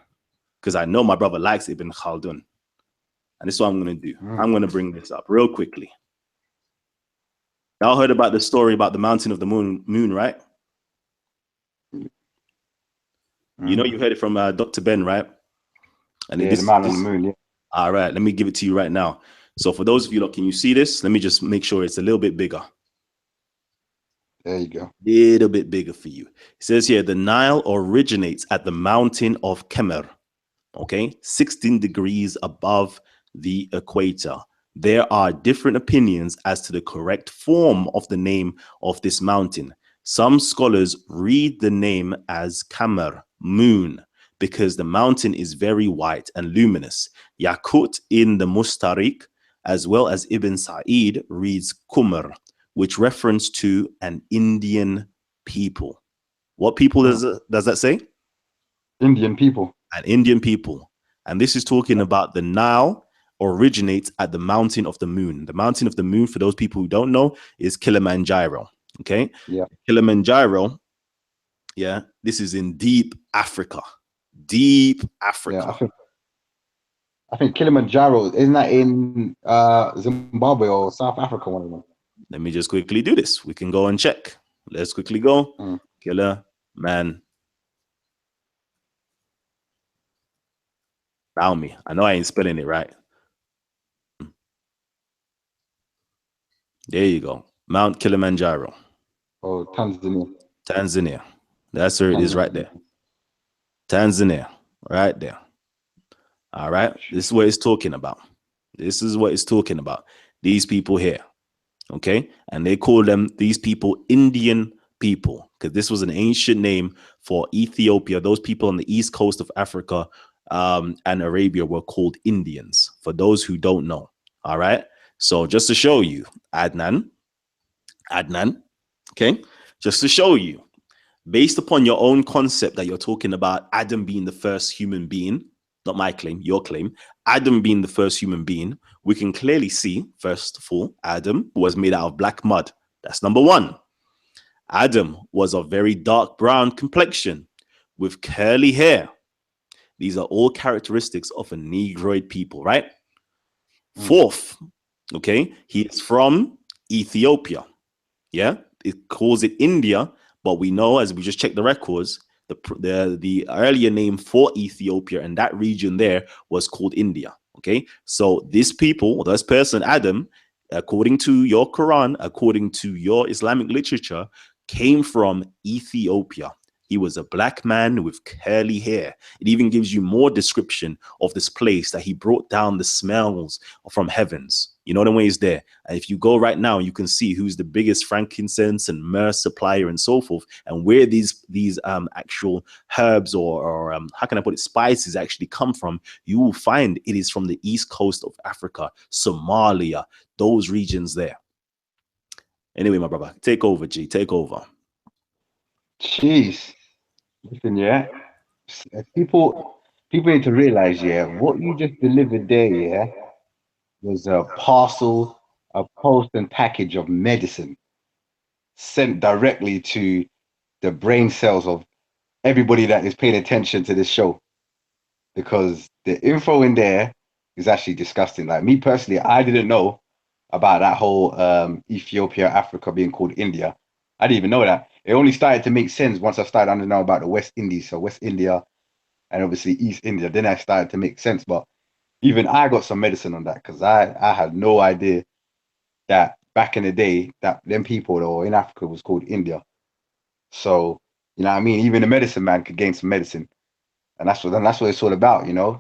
because I know my brother likes Ibn Khaldun. And this is what I'm gonna do. I'm gonna bring this up real quickly. Y'all heard about the story about the mountain of the moon, right? You know, you heard it from Dr. Ben, right? And the man on the moon. Yeah. All right, let me give it to you right now. So for those of you, can you see this? Let me just make sure it's a little bit bigger. There you go. Little bit bigger for you. It says here, the Nile originates at the mountain of Kemer, okay, 16 degrees above the equator. There are different opinions as to the correct form of the name of this mountain. Some scholars read the name as Kamer, moon, because the mountain is very white and luminous. Yakut in the Mustarik, as well as Ibn Sa'id, reads Kumar, which reference to an Indian people. What people does that say? Indian people. An Indian people. And this is talking about the Nile originates at the mountain of the moon. The mountain of the moon, for those people who don't know, is Kilimanjaro. Okay. Yeah. Kilimanjaro. Yeah. This is in deep Africa. Deep Africa. Yeah, I think Kilimanjaro, isn't that in Zimbabwe or South Africa, one of them? Let me just quickly do this. We can go and check. Let's quickly go. Kilimanjaro. Allow me. I know I ain't spelling it right. There you go. Mount Kilimanjaro, Oh, Tanzania. Tanzania. That's where it is right Tanzania. there. Tanzania, right there. All right. This is what it's talking about. This is what it's talking about. These people here. Okay. And they call them, these people, Indian people, because this was an ancient name for Ethiopia. Those people on the east coast of Africa and Arabia were called Indians, for those who don't know. All right. So just to show you, Adnan, okay, just to show you, based upon your own concept that you're talking about Adam being the first human being, not my claim, your claim, Adam being the first human being, we can clearly see, first of all, Adam was made out of black mud. That's number one. Adam was of very dark brown complexion with curly hair. These are all characteristics of a Negroid people, right? Mm. Fourth, okay, he is from Ethiopia. Yeah, it calls it India, but we know as we just checked the records, the earlier name for Ethiopia and that region there was called India. Okay, so this people, this person, Adam, according to your Quran, according to your Islamic literature, came from Ethiopia. He was a black man with curly hair. It even gives you more description of this place that he brought down the smells from heavens. You know the way it's there. And if you go right now, you can see who's the biggest frankincense and myrrh supplier and so forth, and where these actual herbs or how can I put it, spices actually come from. You will find it is from the east coast of Africa, Somalia, those regions there. Anyway, my brother, take over, G, take over. Jeez. Listen, yeah. People need to realize, yeah, what you just delivered there, yeah, was a parcel, a post and package of medicine sent directly to the brain cells of everybody that is paying attention to this show. Because the info in there is actually disgusting. Like me personally, I didn't know about that whole Ethiopia, Africa being called India. I didn't even know that. It only started to make sense once I started to know about the West Indies. So West India and obviously East India. Then I started to make sense. But even I got some medicine on that because I had no idea that back in the day that them people or in Africa was called India. So you know what I mean? Even the medicine man could gain some medicine. And that's what it's all about, you know,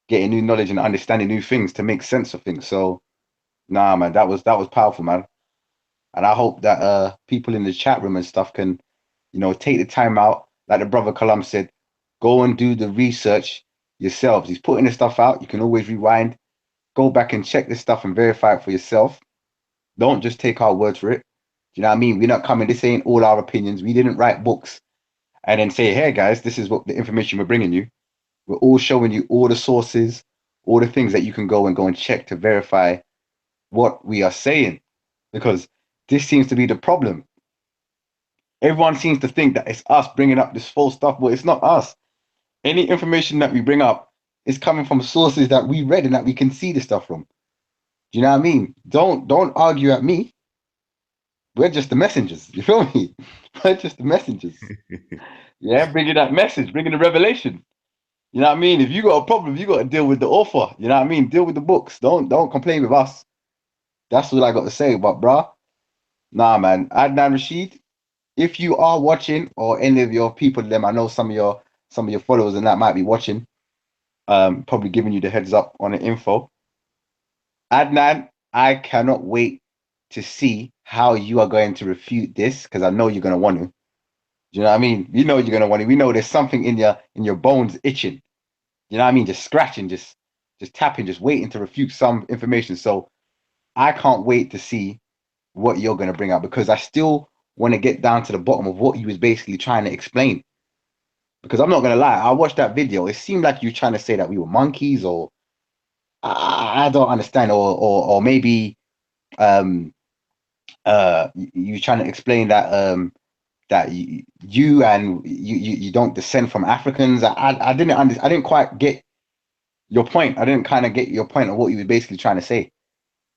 getting new knowledge and understanding new things to make sense of things. So nah man, that was powerful, man. And I hope that people in the chat room and stuff can, you know, take the time out, like the brother Kalam said, go and do the research yourselves. He's putting the stuff out. You can always rewind, go back and check this stuff and verify it for yourself. Don't just take our word for it. Do you know what I mean? We're not coming, this ain't all our opinions. We didn't write books and then say, hey guys, this is what the information we're bringing you. We're all showing you all the sources, all the things that you can go and check to verify what we are saying. Because this seems to be the problem. Everyone seems to think that it's us bringing up this false stuff, but it's not us. Any information that we bring up is coming from sources that we read and that we can see the stuff from. Do you know what I mean? Don't argue at me. We're just the messengers. You feel me? We're just the messengers. Yeah, bringing that message, bringing the revelation. You know what I mean? If you got a problem, you got to deal with the author. You know what I mean? Deal with the books. Don't complain with us. That's what I got to say. But bruh, nah, man. Adnan Rashid, if you are watching, or any of your people, them, I know some of your followers and that might be watching. Probably giving you the heads up on the info. Adnan, I cannot wait to see how you are going to refute this because I know you're gonna want to. Do you know what I mean? You know you're gonna want to. We know there's something in your bones itching. You know what I mean? Just scratching, just tapping, just waiting to refute some information. So I can't wait to see what you're gonna bring up because I still want to get down to the bottom of what you was basically trying to explain. Because I'm not gonna lie, I watched that video. It seemed like you were trying to say that we were monkeys, or I don't understand, or maybe um you trying to explain that that you and you don't descend from Africans. I didn't I didn't quite get your point. I didn't kind of get your point of what you were basically trying to say.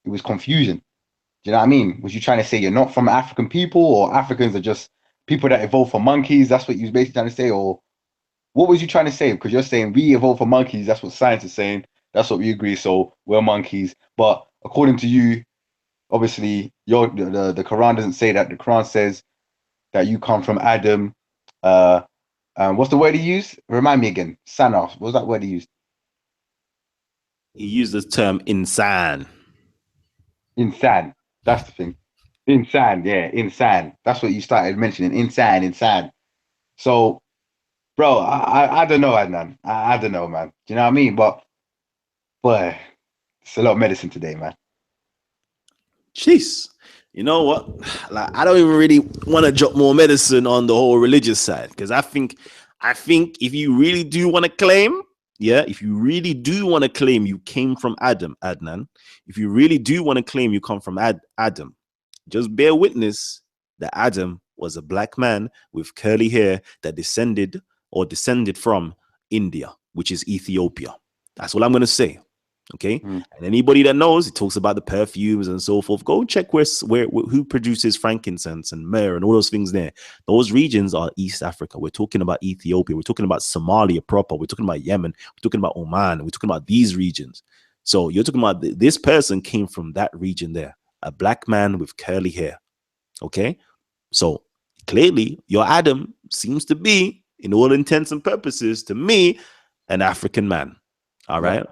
It was confusion. Do you know what I mean? Was you trying to say you're not from African people, or Africans are just people that evolved from monkeys? That's what you was basically trying to say, or what was you trying to say? Because you're saying we evolved from monkeys. That's what science is saying. That's what we agree. So we're monkeys. But according to you, obviously the Quran doesn't say that. The Quran says that you come from Adam. What's the word he used? Remind me again. Sanaf. What was that word he used? He used the term insan. Insan. That's the thing. Insan. Yeah, insan. That's what you started mentioning. Insan. Insan. So, bro, I don't know, Adnan. I don't know, man. Do you know what I mean? But boy, it's a lot of medicine today, man. Jeez. You know what? Like, I don't even really want to drop more medicine on the whole religious side, because I think if you really do want to claim, yeah, if you really do want to claim you came from Adam, Adnan, if you really do want to claim you come from Adam, just bear witness that Adam was a black man with curly hair that descended from India, which is Ethiopia. That's what I'm going to say. Okay, Mm. and anybody that knows, it talks about the perfumes and so forth. Go check where who produces frankincense and myrrh and all those things there. Those regions are East Africa. We're talking about Ethiopia. We're talking about Somalia proper. We're talking about Yemen. We're talking about Oman. We're talking about these regions. So you're talking about this person came from that region there, a black man with curly hair. Okay, so clearly your Adam seems to be, in all intents and purposes, to me, an African man. All Yeah. right.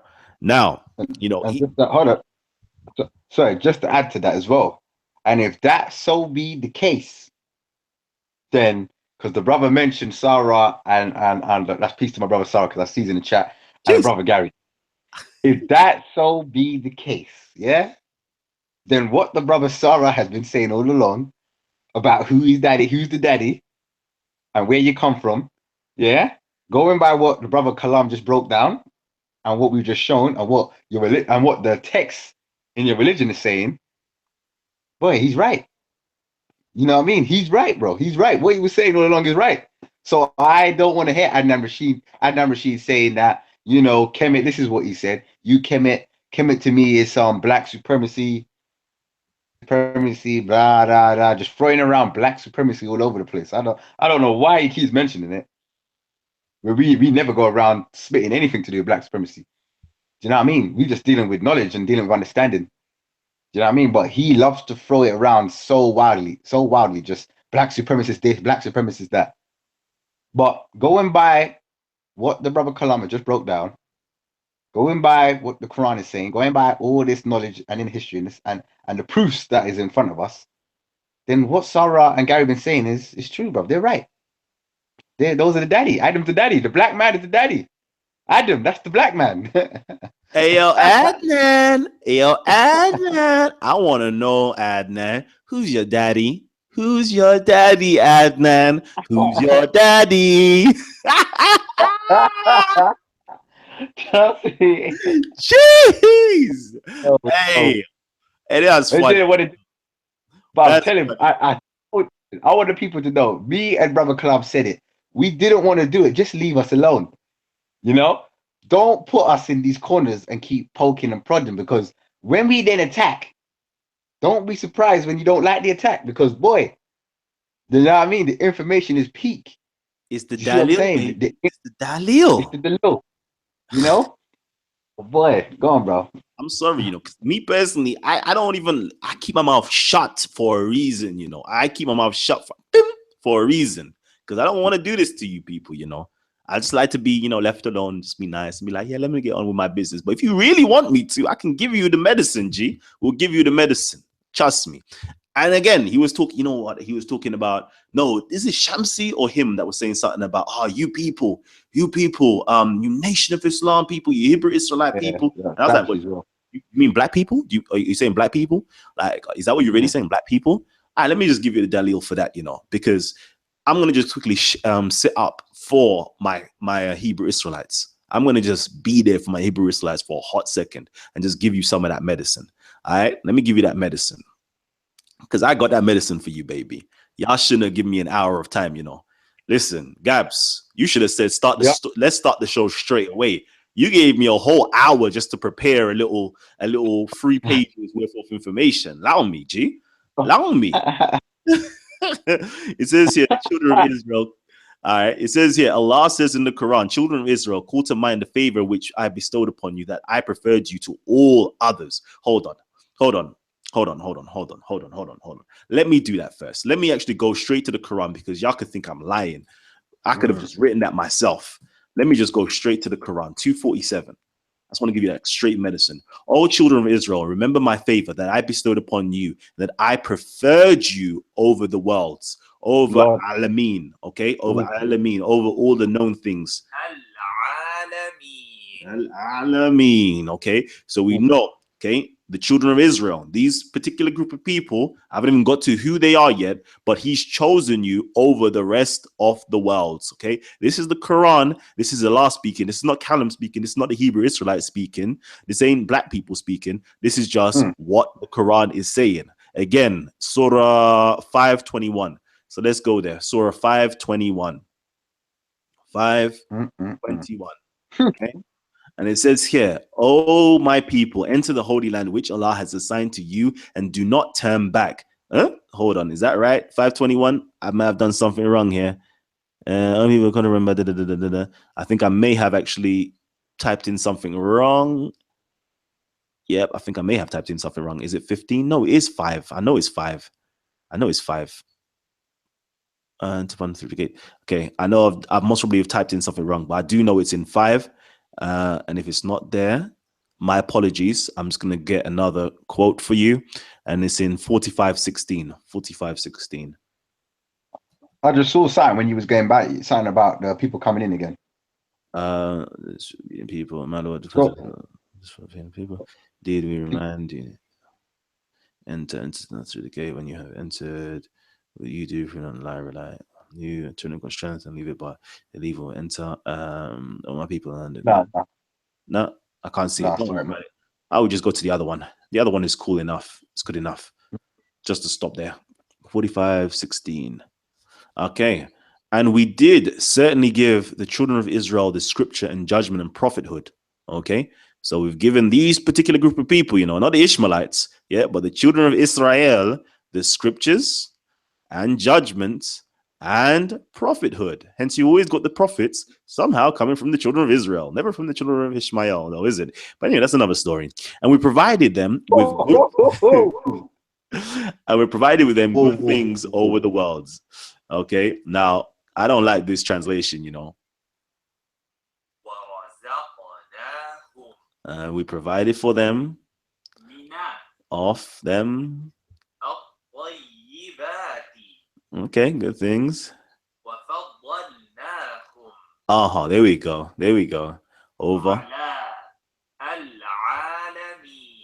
Now, And just that, hold up. Sorry, just to add to that as well. And if that so be the case, then because the brother mentioned Sarah and that's peace to my brother Sarah because I see in the chat and the jeez, brother Gary. If that so be the case, yeah, then what the brother Sarah has been saying all along about who is daddy, who's the daddy, and where you come from, yeah, going by what the brother Kalam just broke down and what we've just shown and what and what the text in your religion is saying, boy, he's right. You know what I mean? He's right, bro. He's right. What he was saying all along is right. So I don't want to hear Adnan Rashid. Adnan Rashid saying that, Kemet, this is what he said. You Kemet to me is some black supremacy, blah blah blah, just throwing around black supremacy all over the place. I don't know why he keeps mentioning it. We never go around spitting anything to do with black supremacy. Do you know what I mean? We just dealing with knowledge and dealing with understanding. Do you know what I mean? But he loves to throw it around so wildly, just black supremacist this, black supremacist that. But going by what the brother Kalama just broke down, going by what the Quran is saying, going by all this knowledge and in history and the proofs that is in front of us, then what Sarah and Gary been saying is true, bro. They're right. Those are the daddy. Adam's the daddy. The black man is the daddy. Adam, that's the black man. hey yo, Adnan, I want to know, Adnan, who's your daddy? Who's your daddy, Adnan? Who's your daddy? Chelsea. Jeez. Oh, oh. Hey, it is They funny. did what it, but I'm That's telling you, funny. I want the people to know. Me and Brother Club said it. We didn't want to do it. Just leave us alone. You know, don't put us in these corners and keep poking and prodding because when we then attack, don't be surprised when you don't like the attack because boy, you know what I mean. The information is peak. It's the You see what I'm Dalil, saying? baby. It's the It's Dalil. the low. You know, oh, boy, go on, bro. I'm sorry, 'cause me personally, I don't even, I keep my mouth shut for a reason. I keep my mouth shut for a reason because I don't want to do this to you people. I just like to be, left alone, just be nice and be like, yeah, let me get on with my business. But if you really want me to, I can give you the medicine, G. We'll give you the medicine. Trust me. And again, he was talking, you know what? He was talking about, no, is it Shamsi or him that was saying something about, you people, you Nation of Islam people, you Hebrew Israelite Yeah, people. yeah, And I was like, Shamsi what, as well. you mean black people? Are you saying black people? Like, is that what you're really Yeah. saying? Black people? All right, let me just give you the dalil for that, because I'm going to just quickly sit up for my Hebrew Israelites. I'm going to just be there for my Hebrew Israelites for a hot second and just give you some of that medicine. All right, let me give you that medicine because I got that medicine for you, baby. Y'all shouldn't have given me an hour of time. Listen, Gabs, you should have said Yeah. let's start the show straight away. You gave me a whole hour just to prepare a little 3 pages worth of information. Allow me, G. Allow me. It says here, the children of Israel. All right. It says here, Allah says in the Quran, children of Israel, call to mind the favor which I bestowed upon you, that I preferred you to all others. Hold on. Hold on, hold on, hold on, hold on, hold on, hold on. Let me do that first. Let me actually go straight to the Quran because y'all could think I'm lying. I could have Mm. just written that myself. Let me just go straight to the Quran, 247. I just want to give you that straight medicine. All children of Israel, remember my favor that I bestowed upon you, that I preferred you over the worlds, over Lord, Alameen, okay? Over mm, Alameen, over all the known things. Al-Alameen, okay? So we mm, know, okay, the children of Israel, these particular group of people, I haven't even got to who they are yet, but he's chosen you over the rest of the worlds, okay? This is the Quran. This is Allah speaking. This is not Kalam speaking. This is not the Hebrew Israelites speaking. This ain't black people speaking. This is just mm, what the Quran is saying. Again, Surah 521. So let's go there. Surah 521. mm, mm. 521. Okay. And it says here, "Oh, my people, enter the holy land which Allah has assigned to you and do not turn back." Huh? Hold on. Is that right? 521? I may have done something wrong here. Only we're going to remember. Da, da, da, da, da. I think I may have actually typed in something wrong. Yep, I think I may have typed in something wrong. Is it 15? No, it is 5. I know it's 5. I know it's 5. To run through the gate. Okay, I know I've most probably have typed in something wrong, but I do know it's in 5. And if it's not there, my apologies. I'm just gonna get another quote for you, and it's in 45:16. 45:16. I just saw something when you was going back, something about the people coming in again. People, my Lord, So, people. Did we remind you? Enter not through the gate when you have entered. What you do if you don't lie, rely on you, turn on strength and leave it, but the leave will enter. All my people and no, no, I can't see it. no, Don't worry sorry, about man. it. I would just go to the other one. The other one is cool enough. It's good enough. Just to stop there. 45:16. Okay. And we did certainly give the children of Israel the scripture and judgment and prophethood. Okay. So we've given these particular group of people, not the Ishmaelites, yeah, but the children of Israel, the scriptures and judgments and prophethood. Hence, you always got the prophets somehow coming from the children of Israel, never from the children of Ishmael, though, is it? But anyway, that's another story. And we provided them with good and we're provided with them good things over the worlds. Okay. Now, I don't like this translation. We provided for them of them. Okay, good things. There we go. There we go. Over.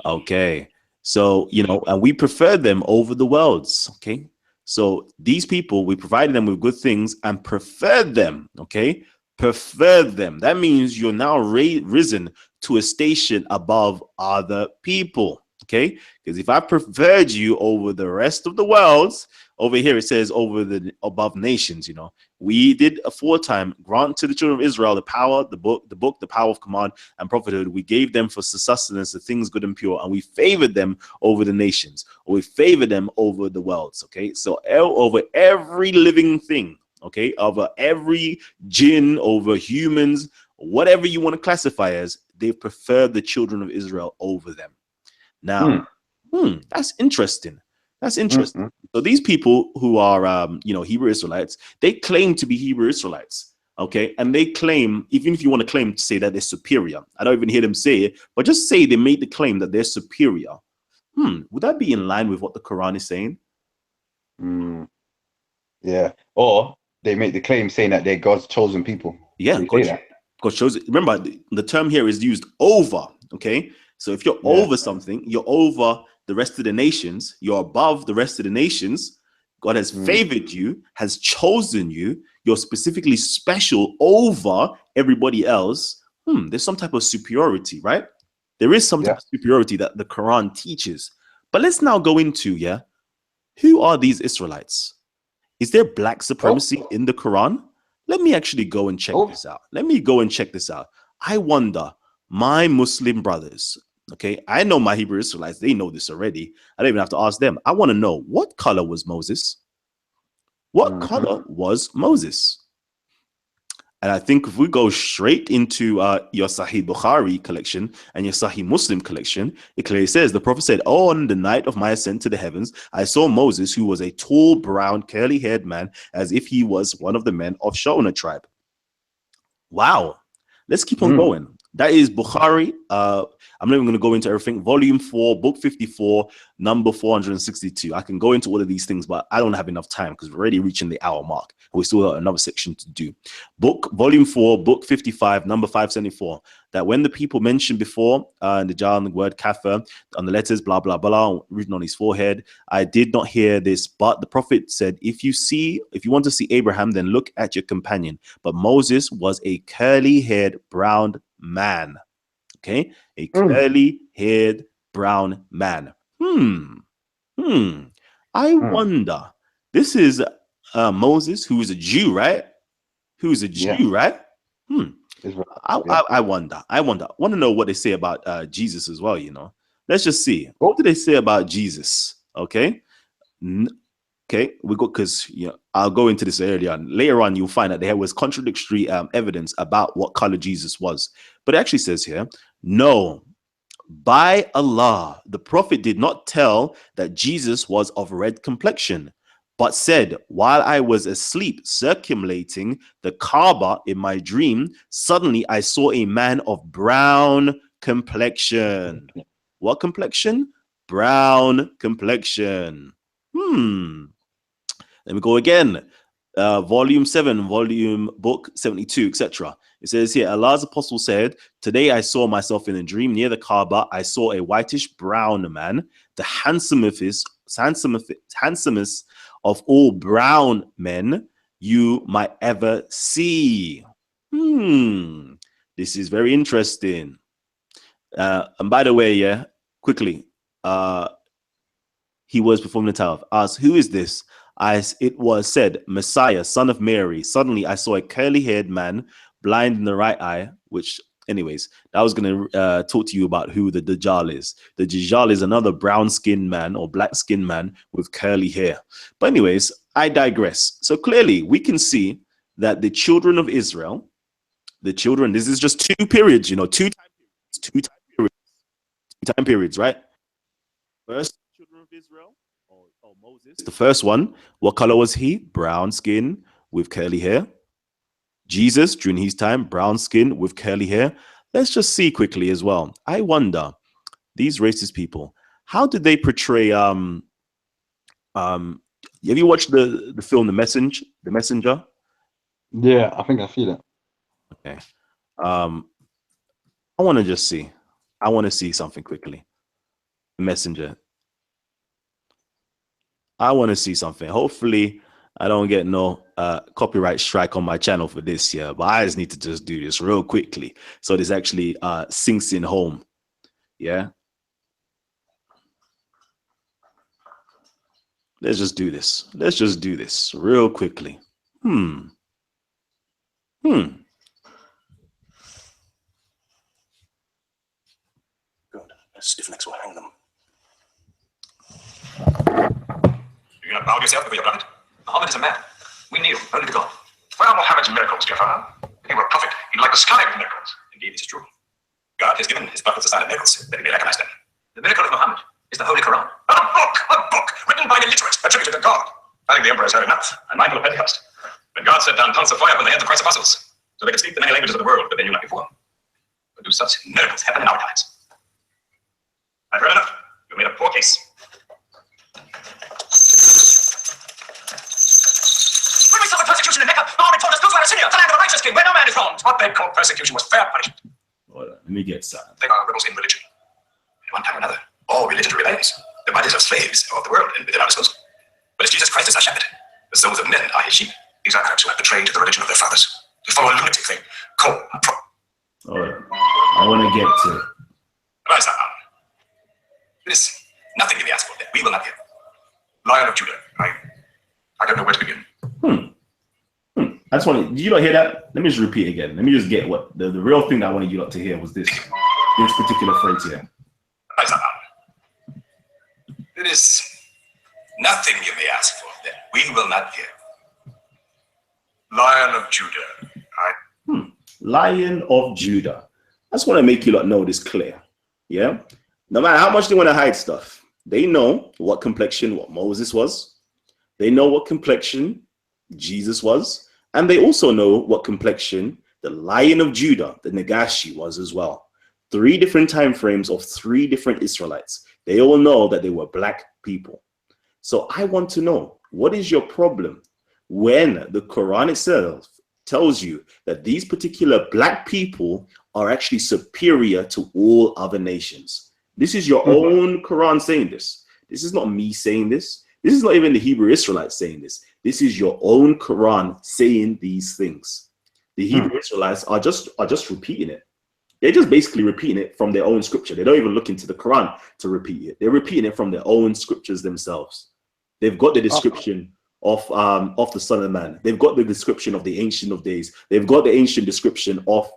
Okay. So, and we preferred them over the worlds. Okay. So these people, we provided them with good things and preferred them. Okay. Preferred them. That means you're now risen to a station above other people. Okay. Because if I preferred you over the rest of the worlds, over here it says over the above nations. We did aforetime grant to the children of Israel the power, the book, the power of command and prophethood. We gave them for sustenance the things good and pure, and we favored them over the nations, or we favored them over the worlds. Okay, so over every living thing, okay, over every jinn, over humans, whatever you want to classify as, they prefer the children of Israel over them. Now, that's interesting. That's interesting. So these people who are, Hebrew Israelites, they claim to be Hebrew Israelites. Okay. And they claim, even if you want to claim to say that they're superior, I don't even hear them say it, but just say they made the claim that they're superior. Would that be in line with what the Quran is saying? Yeah. Or they make the claim saying that they're God's chosen people. Yeah, They say that. God shows it. Remember, the term here is used over. Okay. So if you're Yeah. over something, you're over the rest of the nations, you're above the rest of the nations. God has favored you, has chosen you, you're specifically special over everybody else. There's some type of superiority, right? There is some type of superiority that the Quran teaches. But let's now go into, who are these Israelites? Is there black supremacy in the Quran? Let me actually go and check this out. Let me go and check this out. I wonder, my Muslim brothers, okay, I know my Hebrew Israelites, they know this already. I don't even have to ask them. I want to know, what color was Moses? What color was Moses? And I think if we go straight into your Sahih Bukhari collection and your Sahih Muslim collection, it clearly says the Prophet said, "Oh, on the night of my ascent to the heavens, I saw Moses, who was a tall, brown, curly-haired man, as if he was one of the men of Shona tribe." Wow. Let's keep on Mm. going. That is Bukhari. I'm not even going to go into everything. Volume 4, Book 54, number 462. I can go into all of these things, but I don't have enough time because we're already reaching the hour mark. We still have another section to do. Volume 4, Book 55, number 574. That when the people mentioned before in the jar, the word kafir, on the letters, blah, blah, blah, written on his forehead, I did not hear this, but the Prophet said, if you want to see Abraham, then look at your companion. But Moses was a curly-haired brown man. Okay, a curly-haired brown man. I wonder. This is Moses, who is a Jew, right? Who's a Yeah. Jew, right? Israel. I, Yeah. I wonder. I wonder. Want to know what they say about Jesus as well, you know? Let's just see. Oh. What do they say about Jesus? Okay. Okay, we got, because I'll go into this earlier on. Later on, you'll find that there was contradictory evidence about what color Jesus was. But it actually says here, no, by Allah, the Prophet did not tell that Jesus was of red complexion, but said, while I was asleep circumlating the Kaaba in my dream, suddenly I saw a man of brown complexion. What complexion? Brown complexion. Let me go again. Volume 7, volume book 72, etc. It says here, Allah's apostle said, today I saw myself in a dream near the Kaaba. I saw a whitish brown man, the handsomest of all brown men you might ever see. This is very interesting. And by the way, yeah, quickly, he was performing the towel. Asked, who is this? As it was said, Messiah, son of Mary. Suddenly I saw a curly-haired man, blind in the right eye, which, anyways, I was going to talk to you about who the Dajjal is. The Dajjal is another brown-skinned man or black-skinned man with curly hair. But anyways, I digress. So clearly, we can see that the children of Israel, this is just two periods, two time periods, right? First, children of Israel, or Moses, the first one, what color was he? Brown skin with curly hair. Jesus, during his time, brown skin with curly hair. Let's just see quickly as well. I wonder, these racist people, how did they portray have you watched the film The Messenger? Yeah, I think I see that. Okay. I want to just see. I want to see something quickly. The Messenger. I want to see something. Hopefully, I don't get no copyright strike on my channel for this year, but I just need to just do this real quickly so this actually sinks in home. Yeah. Let's just do this. Let's just do this real quickly. Good. Stiff necks will hang them. You're going to bow yourself before your prophet? Muhammad is a man. We kneel only to God. Well, Muhammad's miracles, Jafar. He were a prophet. He liked the sky of miracles. Indeed, this is true. God has given his prophets a sign of miracles that he may recognize them. The miracle of Muhammad is the Holy Quran. A book written by an illiterate, attributed to God. I think the emperor has heard enough. I'm mindful of Pentecost. When God set down tongues of fire from the heads of Christ's apostles, so they could speak the many languages of the world that they knew not before. But do such miracles happen in our times? I've heard enough. You made a poor case. When we suffered persecution in Mecca, Muhammad told us, go to Abyssinia, the land of a righteous king, where no man is wronged. What they called persecution was fair punishment. Hold on, let me get some. They are rebels in religion. At one time or another, all religion remains. The bodies of slaves of the world within our disposal. But as Jesus Christ is our shepherd, the souls of men are his sheep. These are Arabs who have betrayed the religion of their fathers to follow a lunatic thing called a pro. All right, I want to get to it. It is nothing to be asked for that we will not give. Lion of Judah, I don't know where to begin. I just want to, did you not hear that? Let me just repeat again. Let me just get what the real thing that I wanted you lot to hear was this particular phrase here. It is nothing you may ask for that we will not give. Lion of Judah, Lion of Judah. I just want to make you lot know this clear. Yeah. No matter how much they want to hide stuff, they know what complexion what Moses was. They know what complexion Jesus was. And they also know what complexion the Lion of Judah, the Nagashi, was as well. 3 different time frames of 3 different Israelites. They all know that they were black people. So I want to know, what is your problem when the Quran itself tells you that these particular black people are actually superior to all other nations? This is your own Quran saying this. This is not me saying this. This is not even the Hebrew Israelites saying this. This is your own Quran saying these things. The Hebrew Israelites are just repeating it. They're just basically repeating it from their own scripture. They don't even look into the Quran to repeat it. They're repeating it from their own scriptures themselves. They've got the description of the Son of Man. They've got the description of the Ancient of Days. They've got the ancient description of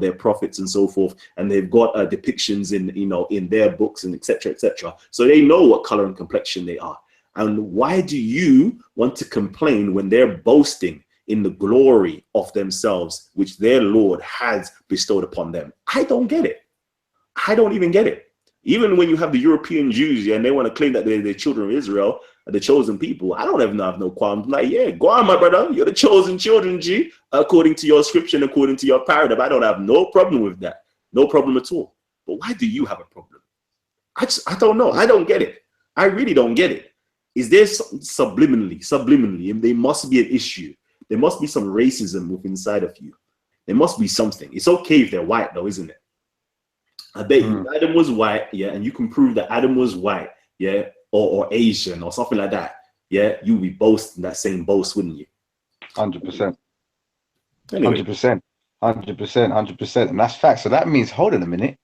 their prophets and so forth, and they've got depictions in their books and etc. etc. So they know what color and complexion they are. And why do you want to complain when they're boasting in the glory of themselves, which their Lord has bestowed upon them? I don't get it. I don't even get it. Even when you have the European Jews, and they want to claim that they're the children of Israel, the chosen people, I don't have no qualms. I'm like, yeah, go on, my brother. You're the chosen children, G, according to your scripture, according to your paradigm. I don't have no problem with that. No problem at all. But why do you have a problem? I don't know. I don't get it. I really don't get it. Is there subliminally, and there must be an issue. There must be some racism within inside of you. There must be something. It's okay if they're white, though, isn't it? I bet you Adam was white, yeah, and you can prove that Adam was white, yeah, or Asian or something like that, yeah, you would be boasting that same boast, wouldn't you? 100%. Anyway. 100%. And that's fact. So that means, hold on a minute.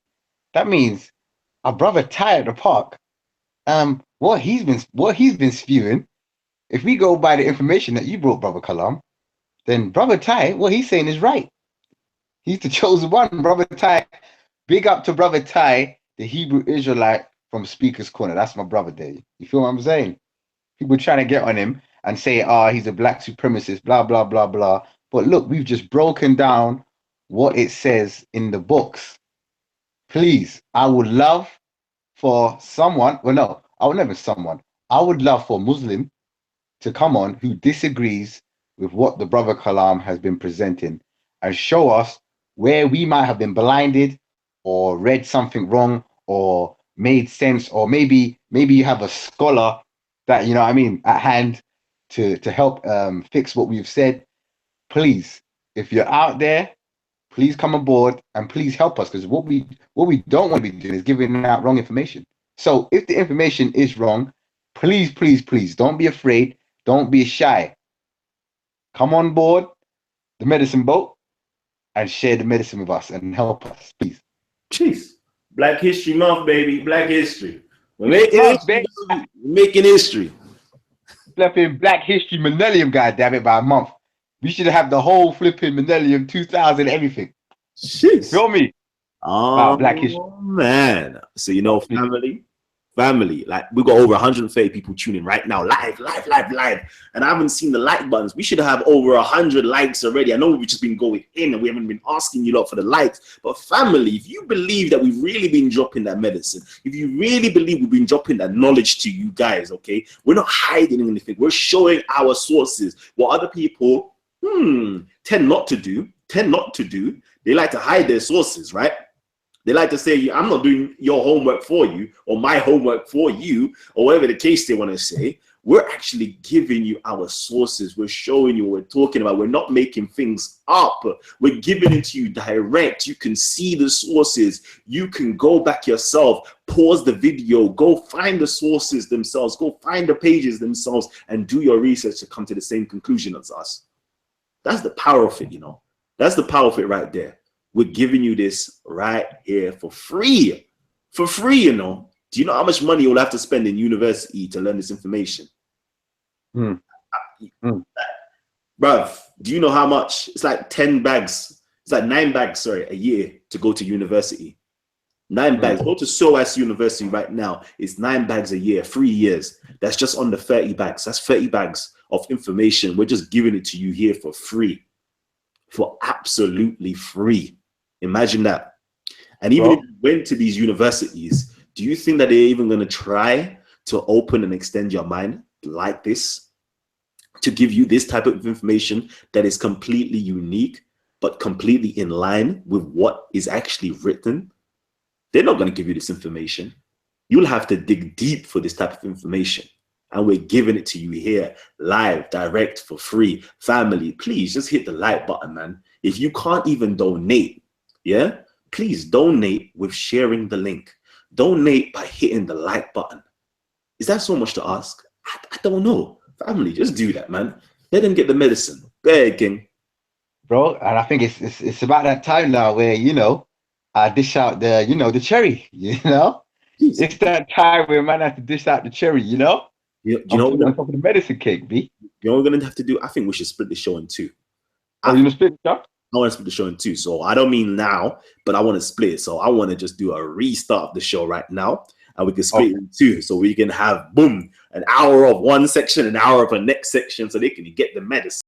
That means our brother Ty at the park, what he's been spewing, if we go by the information that you brought, Brother Kalam, then Brother Ty, what he's saying is right. He's the chosen one, Brother Ty. Big up to Brother Ty, the Hebrew Israelite from Speaker's Corner. That's my brother there. You feel what I'm saying? People trying to get on him and say, he's a black supremacist, blah, blah, blah, blah. But look, we've just broken down what it says in the books. Please, I would love for someone, well, no, I would never someone. I would love for a Muslim to come on who disagrees with what the Brother Kalam has been presenting and show us where we might have been blinded or read something wrong or made sense, or maybe you have a scholar that, at hand to help fix what we've said. Please, if you're out there, please come aboard and please help us, because what we don't want to be doing is giving out wrong information. So if the information is wrong, please don't be afraid, don't be shy. Come on board the medicine boat and share the medicine with us and help us, please. Jeez. Black History Month, baby. Black History. We're making history. We're making history. Flipping Black History Millennium, goddammit, by a month. We should have the whole flipping Millennium 2000 everything. Jeez. Feel me? Oh, Black History. Man. So, family, like we got over 130 people tuning right now, live. And I haven't seen the like buttons. We should have over 100 likes already. I know we've just been going in and we haven't been asking you lot for the likes. But family, if you believe that we've really been dropping that medicine, if you really believe we've been dropping that knowledge to you guys, okay, we're not hiding anything. We're showing our sources. What other people tend not to do. They like to hide their sources, right? They like to say, I'm not doing your homework for you or my homework for you, or whatever the case they want to say. We're actually giving you our sources. We're showing you what we're talking about. We're not making things up. We're giving it to you direct. You can see the sources. You can go back yourself, pause the video, go find the sources themselves, go find the pages themselves, and do your research to come to the same conclusion as us. That's the power of it, That's the power of it right there. We're giving you this right here for free. For free, Do you know how much money you'll have to spend in university to learn this information? Bruv, do you know how much? It's like 10 bags. It's like 9 bags, a year to go to university. 9 bags. Go to SOAS University right now. It's 9 bags a year, 3 years. That's just under 30 bags. That's 30 bags of information. We're just giving it to you here for free. for absolutely free. Imagine that. And even Bro. if you went to these universities, do you think that they're even going to try to open and extend your mind like this, to give you this type of information that is completely unique, but completely in line with what is actually written? They're not going to give you this information. You'll have to dig deep for this type of information. And we're giving it to you here, live, direct, for free. Family, please just hit the like button, man. If you can't even donate, yeah, please donate with sharing the link. Donate by hitting the like button. Is that so much to ask? I don't know. Family, just do that, man. Let them get the medicine. Begging. Bro, and I think it's about that time now where, you know, I dish out the, you know, the cherry, you know? Jeez. It's that time where man has to dish out the cherry, you know? You know On top of the medicine cake, B. you know what we're gonna have to do? I think we should split the show in two. Oh, you know, split it up? I want to split the show in two. So I don't mean now, but I want to split it. So I want to just do a restart of the show right now. And we can split it in two. So we can have, boom, an hour of one section, an hour of a next section, so they can get the medicine.